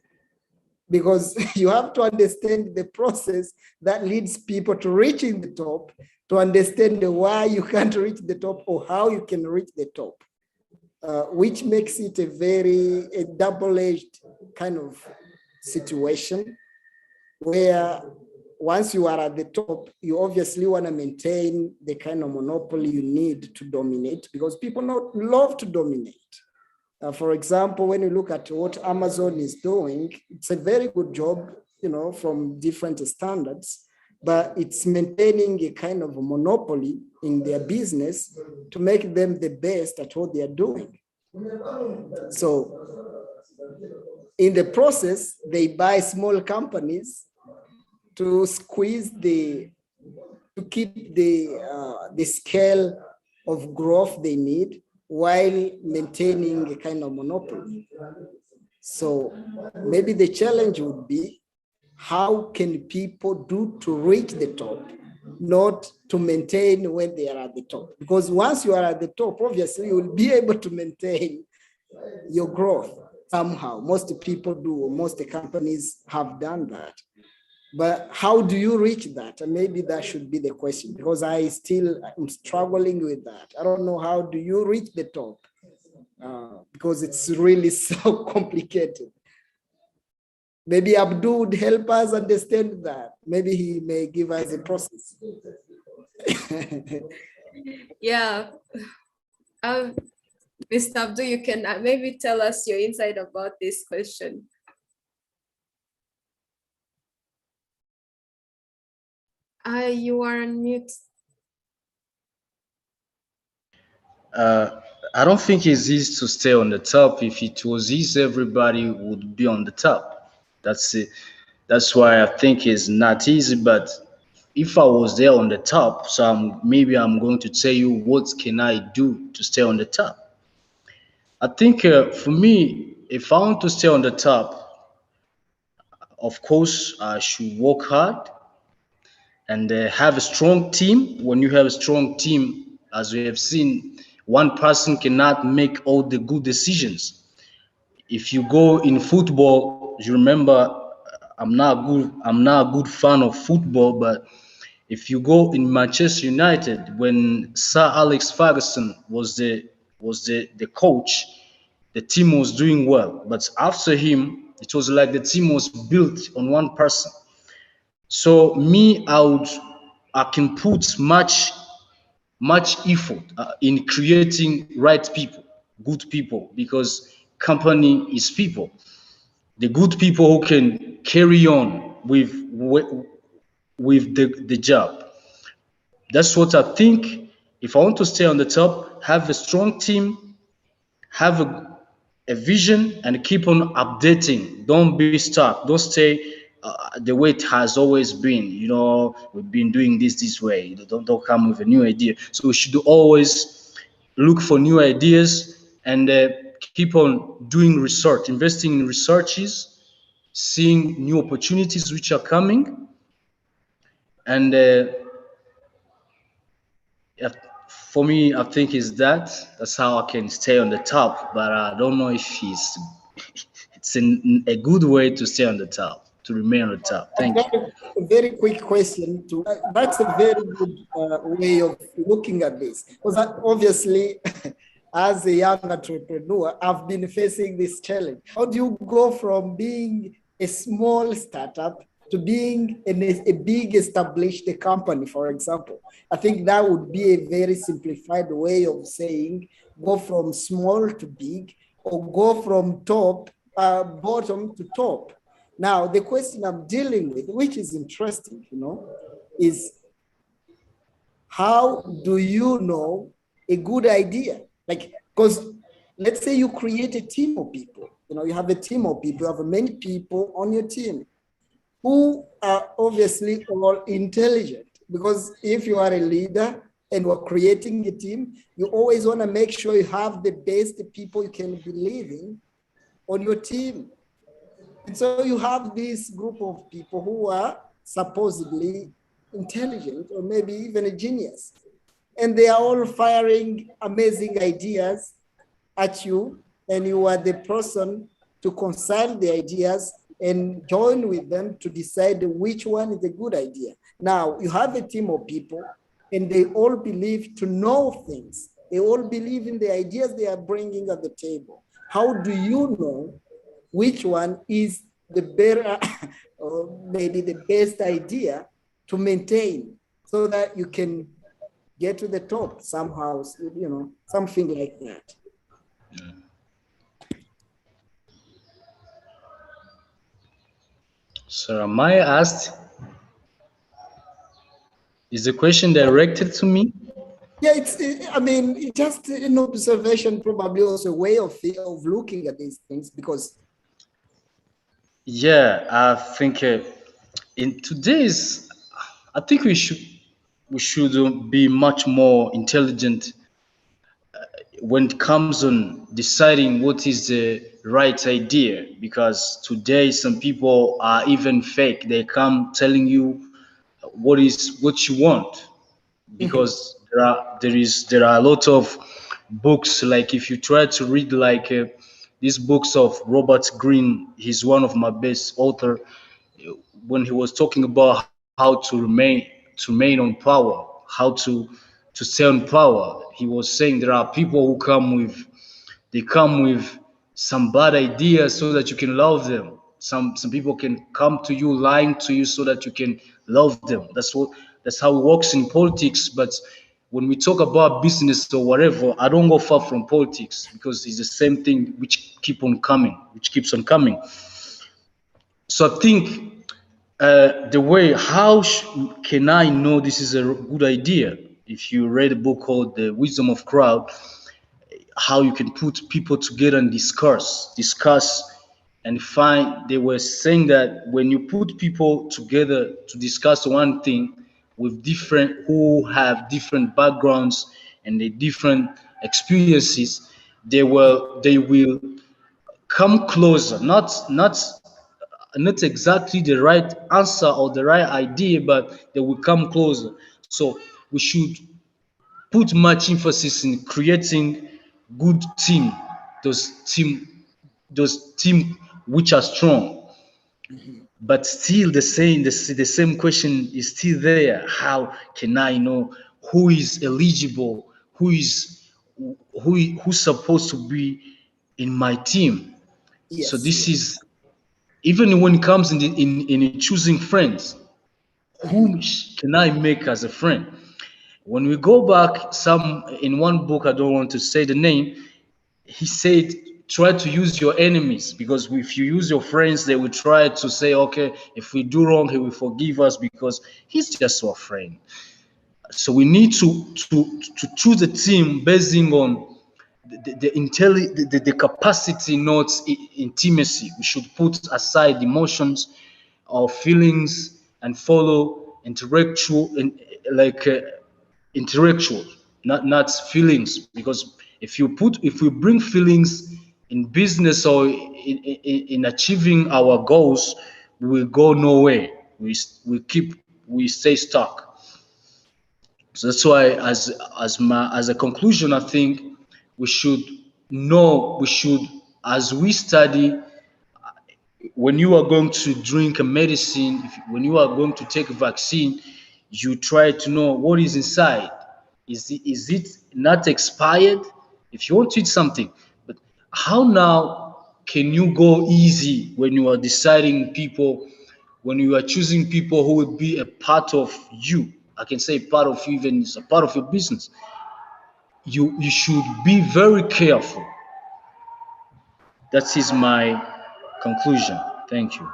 because you have to understand the process that leads people to reaching the top to understand why you can't reach the top or how you can reach the top, which makes it a double-edged kind of situation where once you are at the top, you obviously want to maintain the kind of monopoly you need to dominate, because people love to dominate. For example, when you look at what Amazon is doing, it's a very good job, from different standards, but it's maintaining a kind of a monopoly in their business to make them the best at what they are doing. So in the process, they buy small companies to keep the scale of growth they need while maintaining a kind of monopoly. So maybe the challenge would be, how can people do to reach the top, not to maintain when they are at the top? Because once you are at the top, obviously you will be able to maintain your growth somehow. Most people do, or most companies have done that. But how do you reach that? And maybe that should be the question, because I still am struggling with that. I don't know, how do you reach the top? Because it's really so complicated. Maybe Abdul would help us understand that. Maybe he may give us a process. Yeah. Mr. Abdul, you can maybe tell us your insight about this question. You are on mute. I don't think it's easy to stay on the top. If it was easy, everybody would be on the top. That's it. That's why I think it's not easy. But if I was there on the top, so maybe I'm going to tell you what can I do to stay on the top. I think for me, if I want to stay on the top, of course, I should work hard and have a strong team. When you have a strong team, as we have seen, one person cannot make all the good decisions. If you go in football, you remember, I'm not a good fan of football, but if you go in Manchester United, when Sir Alex Ferguson was the coach, the team was doing well. But after him, it was like the team was built on one person. So me, I can put much effort in creating right people, good people, because company is people. The good people who can carry on with the job. That's what I think. If I want to stay on the top, have a strong team, have a vision, and keep on updating. Don't be stuck. Don't stay the way it has always been. We've been doing this way. Don't come with a new idea. So we should always look for new ideas and keep on doing research, investing in researches, seeing new opportunities which are coming, and for me, I think is that's how I can stay on the top. But I don't know if it's a good way to stay on the top, to remain on the top. Thank you. A very quick question. That's a very good way of looking at this, because obviously, as a young entrepreneur, I've been facing this challenge. How do you go from being a small startup to being a big established company, for example? I think that would be a very simplified way of saying go from small to big, or go from bottom to top. Now, the question I'm dealing with, which is interesting, is how do you know a good idea? Like, because let's say you create a team of people, you have a team of people, you have many people on your team who are obviously all intelligent, because if you are a leader and we're creating a team, you always want to make sure you have the best people you can believe in on your team. And so you have this group of people who are supposedly intelligent, or maybe even a genius, and they are all firing amazing ideas at you, and you are the person to consult the ideas and join with them to decide which one is a good idea. Now, you have a team of people, and they all believe to know things. They all believe in the ideas they are bringing at the table. How do you know which one is the better, or maybe the best idea to maintain, so that you can get to the top somehow, something like that? So am I asked? Is the question directed to me? Yeah, it's just an observation, probably also a way of looking at these things, because Yeah, I think in today's, I think we should be much more intelligent when it comes on deciding what is the right idea, because today some people are even fake. They come telling you what you want, because there are a lot of books. Like if you try to read like these books of Robert Greene, he's one of my best author. When he was talking about how to remain on power, how to stay on power, he was saying there are people who come with some bad ideas so that you can love them. Some people can come to you lying to you so that you can love them. That's how it works in politics. But when we talk about business or whatever, I don't go far from politics because it's the same thing which keeps on coming. So I think the way can I know this is a good idea? If you read a book called The Wisdom of Crowd, how you can put people together and discuss and find. They were saying that when you put people together to discuss one thing with who have different backgrounds and the different experiences, they will come closer. Not exactly the right answer or the right idea, but they will come closer. So we should put much emphasis in creating good team, those team, those team which are strong. But still, the same question is still there. How can I know who is eligible, who's supposed to be in my team? So Yes, this yes. is even when it comes in choosing friends. Can I make as a friend? When we go back, some in one book, I don't want to say the name, he said, try to use your enemies, because if you use your friends, they will try to say, okay, if we do wrong, he will forgive us because he's just our friend. So we need to choose a team basing on the capacity, not intimacy. We should put aside emotions or feelings and follow intellectual, not feelings. Because if we bring feelings in business or in achieving our goals, we will go nowhere. We stay stuck. So that's why, as a conclusion, I think we should we should, as we study, when you are going to drink a medicine, when you are going to take a vaccine, you try to know what is inside. Is it not expired? If you want to eat something, but how now can you go easy when you are deciding people, when you are choosing people who will be a part of you? I can say part of you, even is a part of your business. You should be very careful. That is my conclusion. Thank you.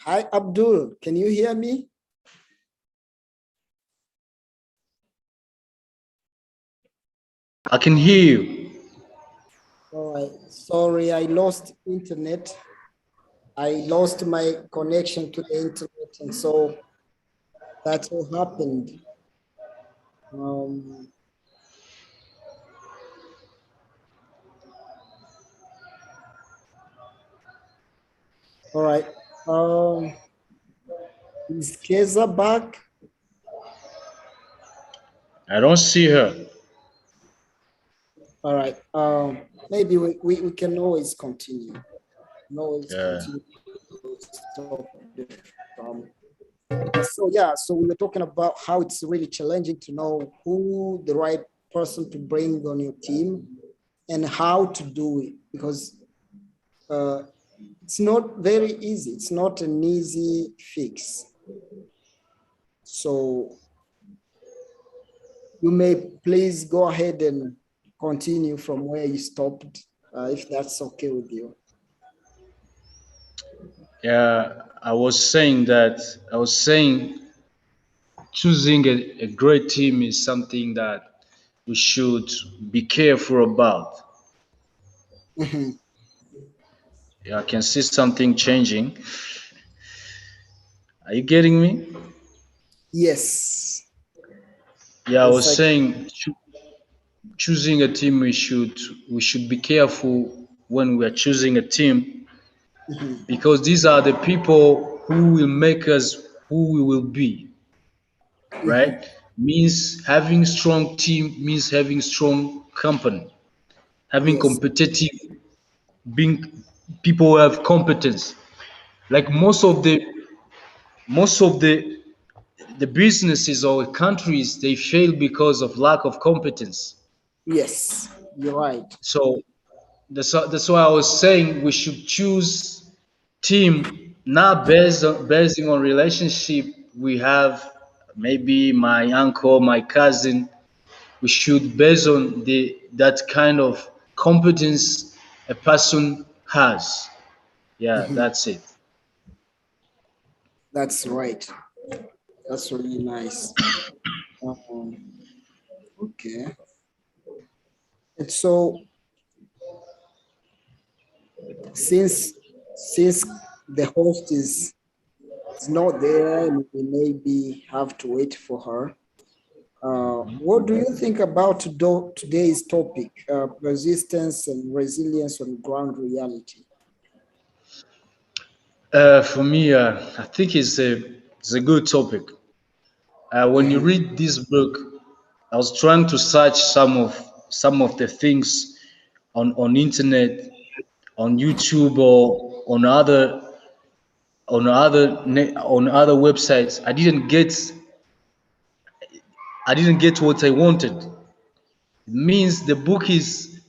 Hi, Abdul. Can you hear me? I can hear you. All right. Sorry, I lost internet. I lost my connection to the internet, and so that's what happened. Um, all right. Is Keza back? I don't see her. All right. Maybe we can always continue. Yeah. So yeah, so we were talking about how it's really challenging to know who the right person to bring on your team and how to do it, because it's not very easy. It's not an easy fix. So you may please go ahead and continue from where you stopped, if that's okay with you. Yeah, I was saying choosing a great team is something that we should be careful about. Mhm. Yeah, I can see something changing. Are you getting me? Yes. Yeah, I Yes, was saying choosing a team, we should be careful when we are choosing a team, mhm, because these are the people who will make us who we will be, mhm. right? Means having strong team means having strong company, having Yes, competitive, being people who have competence. Like most of the businesses or countries, they fail because of lack of competence. yes, you're right. So that's why I was saying we should choose team not basing on relationship we have, maybe my uncle, my cousin. We should base on the that kind of competence a person has. Yeah, Mhm. that's it. That's right. That's really nice. Um, okay. And so since since the host is not there and we maybe have to wait for her, what do you think about today's topic, persistence and resilience on ground reality? For me, I think it's a good topic. When you Mhm, read this book, I was trying to search some of the things on internet, on YouTube, or on other websites. I didn't get what I wanted. It means the book is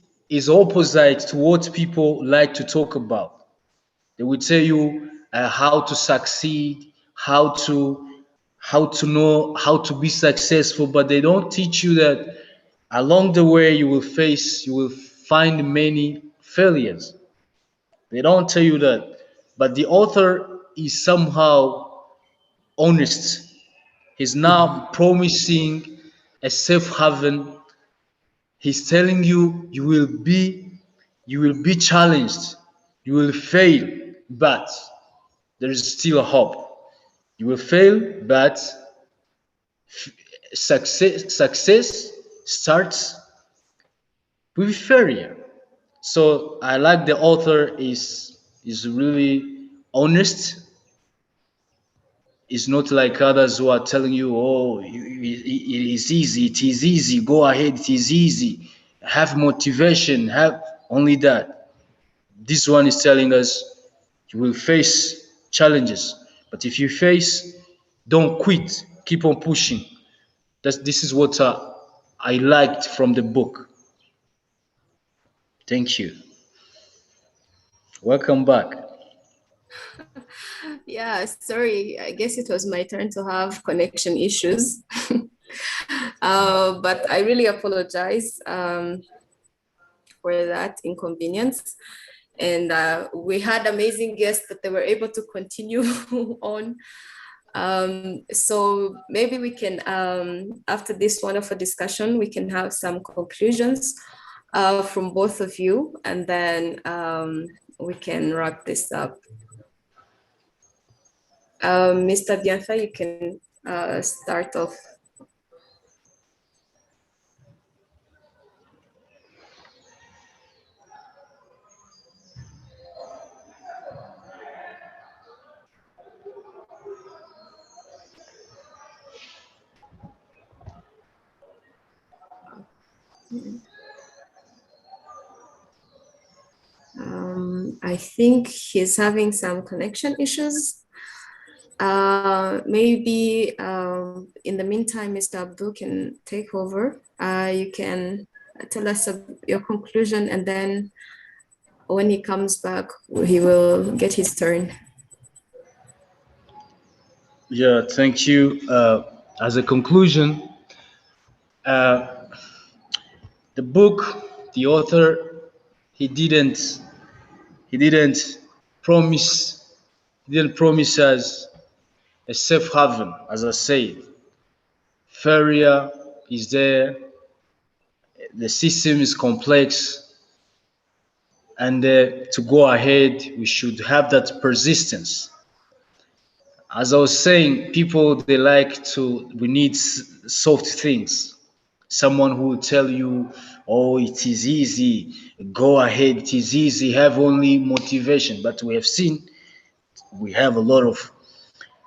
opposite to what people like to talk about. They will tell you how to succeed, how to know how to be successful, but they don't teach you that along the way you will find many failures. They don't tell you that. But the author is somehow honest. He's mhm, not promising a safe haven. He's telling you you will be challenged, you will fail, but there is still hope. You will fail, but success starts with failure. So I like the author is really honest. It's not like others who are telling you, "Oh, it is easy. It is easy. Go ahead. It is easy. Have motivation. Have only that." This one is telling us you will face challenges, but if you face, don't quit. Keep on pushing. This is what I liked from the book. Thank you. Welcome back. Yeah, sorry. I guess it was my turn to have connection issues. But I really apologize for that inconvenience. And we had amazing guests that they were able to continue on. So maybe we can, after this wonderful discussion, we can have some conclusions from both of you, and then we can wrap this up. Mr. Bianfa, you can start off. I think he's having some connection issues. Maybe in the meantime, Mr. Abdul can take over. You can tell us your conclusion, and then when he comes back, he will get his turn. Yeah, thank you. As a conclusion, the book, the author, he didn't promise us a safe haven. As I said, failure is there, the system is complex, and to go ahead, we should have that persistence. As I was saying, people, they like to, we need soft things. Someone who will tell you, oh, it is easy, go ahead, it is easy, have only motivation. But we have seen, we have a lot of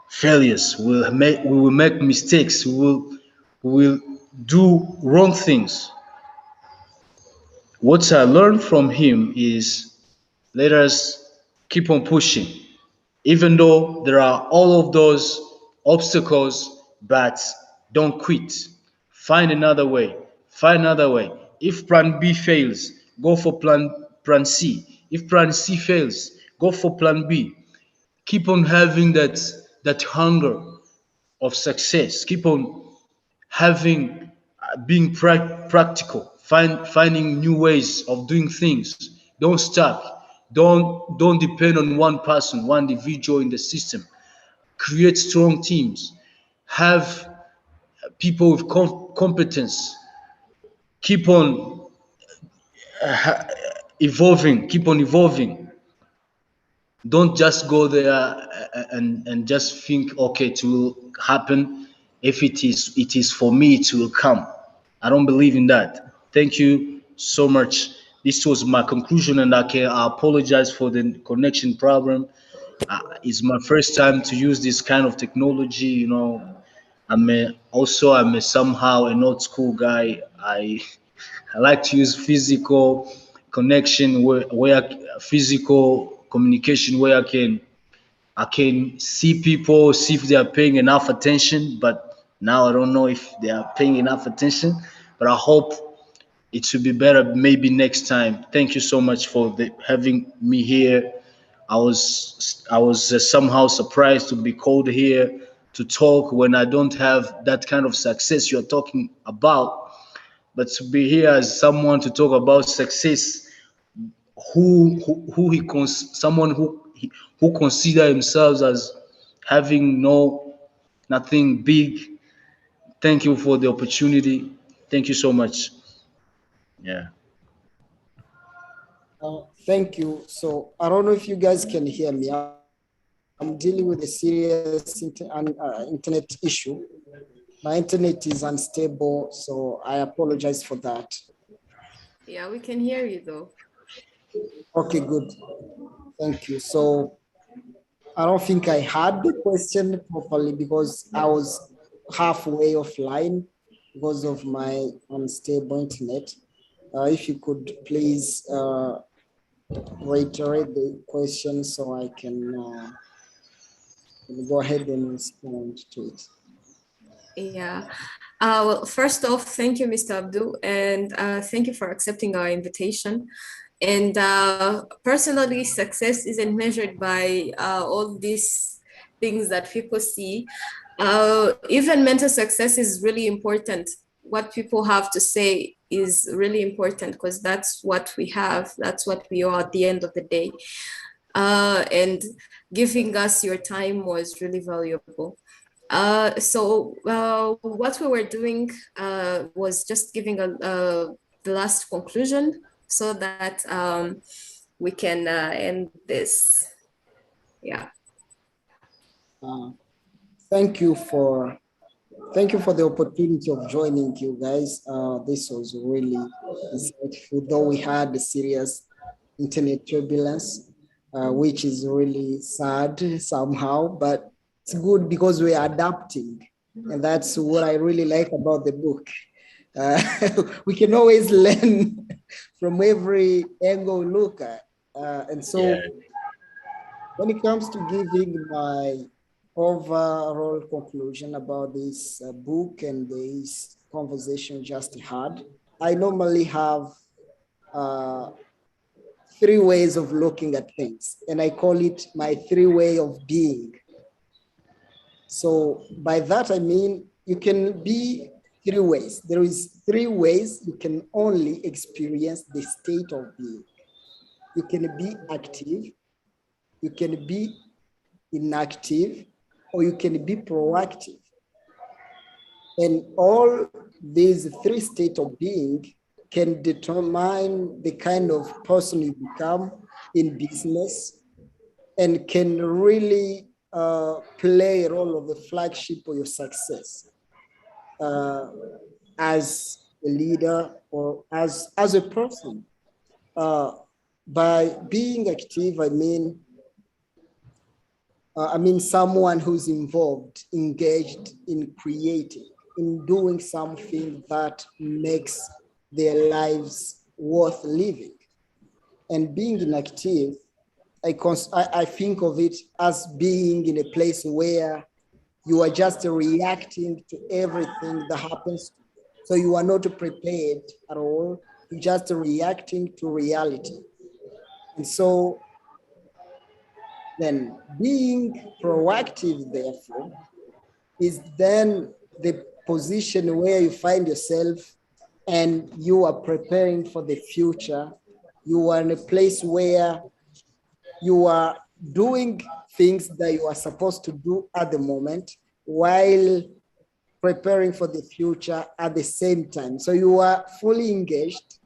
failures. We will make mistakes. We will do wrong things. What I learned from him is, let us keep on pushing, even though there are all of those obstacles, but don't quit. Find another way. Find another way. If plan B fails, go for plan C. If plan C fails, go for plan B. Keep on having that hunger of success. Keep on having being practical, finding new ways of doing things. Don't stop. Don't depend on one person, one individual in the system. Create strong teams. Have people with competence. Keep on evolving. Keep on evolving. Don't just go there and just think, okay, it will happen. If it is for me, it will come. I don't believe in that. Thank you so much. This was my conclusion, and I apologize for the connection problem. It's my first time to use this kind of technology. I'm somehow an old school guy. I like to use physical connection where physical communication where I can see people, see if they are paying enough attention. But now I don't know if they are paying enough attention. But I hope it should be better maybe next time. Thank you so much for having me here. I was somehow surprised to be called here to talk when I don't have that kind of success you're talking about. But to be here as someone to talk about success, someone who consider himself as having nothing big. Thank you for the opportunity. Thank you so much. Yeah. Thank you. So I don't know if you guys can hear me. I'm dealing with a serious internet issue. My internet is unstable, so I apologize for that. Yeah, we can hear you though. Okay, good. Thank you. So I don't think I had the question properly because I was halfway offline because of my unstable internet. If you could please reiterate the question so I can go ahead and respond to it. Yeah. Well, first off, thank you, Mr. Abdul, and thank you for accepting our invitation. And personally, success isn't measured by all these things that people see. Even mental success is really important. What people have to say is really important, because that's what we have, that's what we are at the end of the day. And giving us your time was really valuable. So what we were doing was just giving the last conclusion, so that we can end this. Yeah. Thank you for the opportunity of joining you guys. This was really insightful, though we had a serious internet turbulence, which is really sad somehow, but it's good because we're adapting. And that's what I really like about the book. We can always learn from every angle we look at. And so when it comes to giving my overall conclusion about this book and this conversation just had, I normally have three ways of looking at things, and I call it my three way of being. So by that, I mean, you can be three ways. There is three ways you can only experience the state of being. You can be active, you can be inactive, or you can be proactive. And all these three states of being can determine the kind of person you become in business, and can really play a role of the flagship of your success as a leader or as a person. By being active, I mean someone who's involved, engaged in creating, in doing something that makes their lives worth living. And being inactive, I think of it as being in a place where you are just reacting to everything that happens to you. So you are not prepared at all. You're just reacting to reality. And so then being proactive, therefore, is then the position where you find yourself and you are preparing for the future. You are in a place where you are doing things that you are supposed to do at the moment while preparing for the future at the same time. So you are fully engaged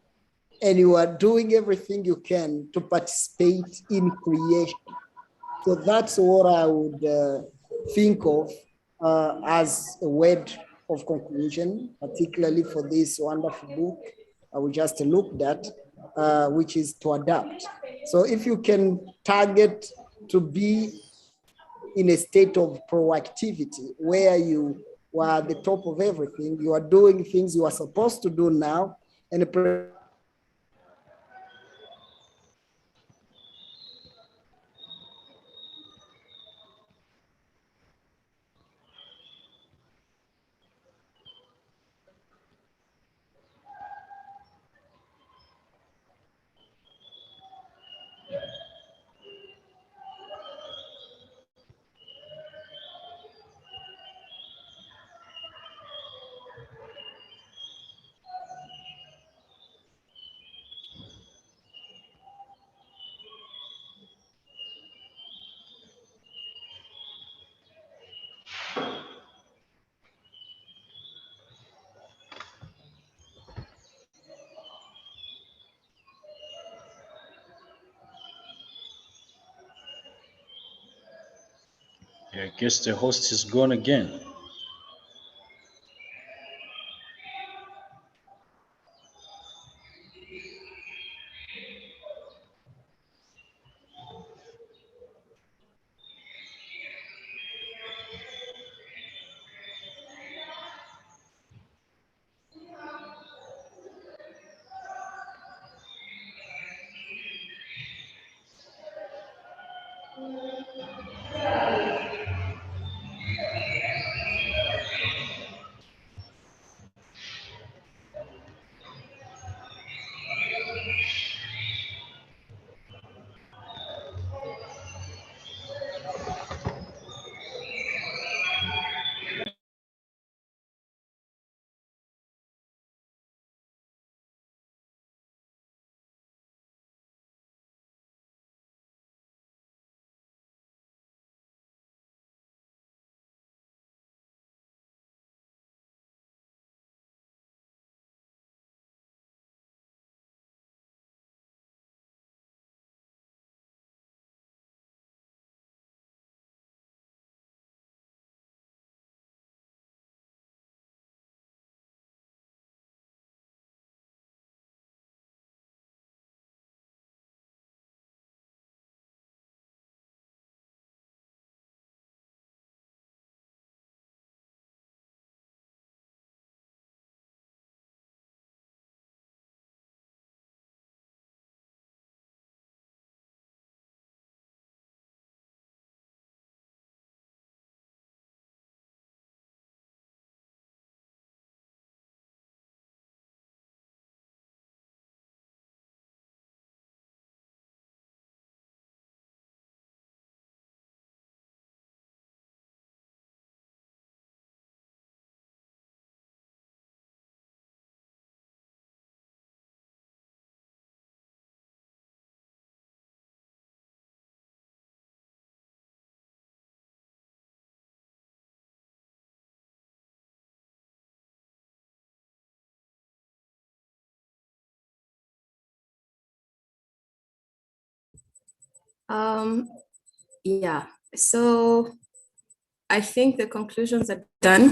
and you are doing everything you can to participate in creation. So that's what I would think of as a word of conclusion, particularly for this wonderful book we just looked at, which is to adapt. So if you can target to be in a state of proactivity where you are at the top of everything, you are doing things you are supposed to do now, and I guess the host is gone again. Yeah, so I think the conclusions are done.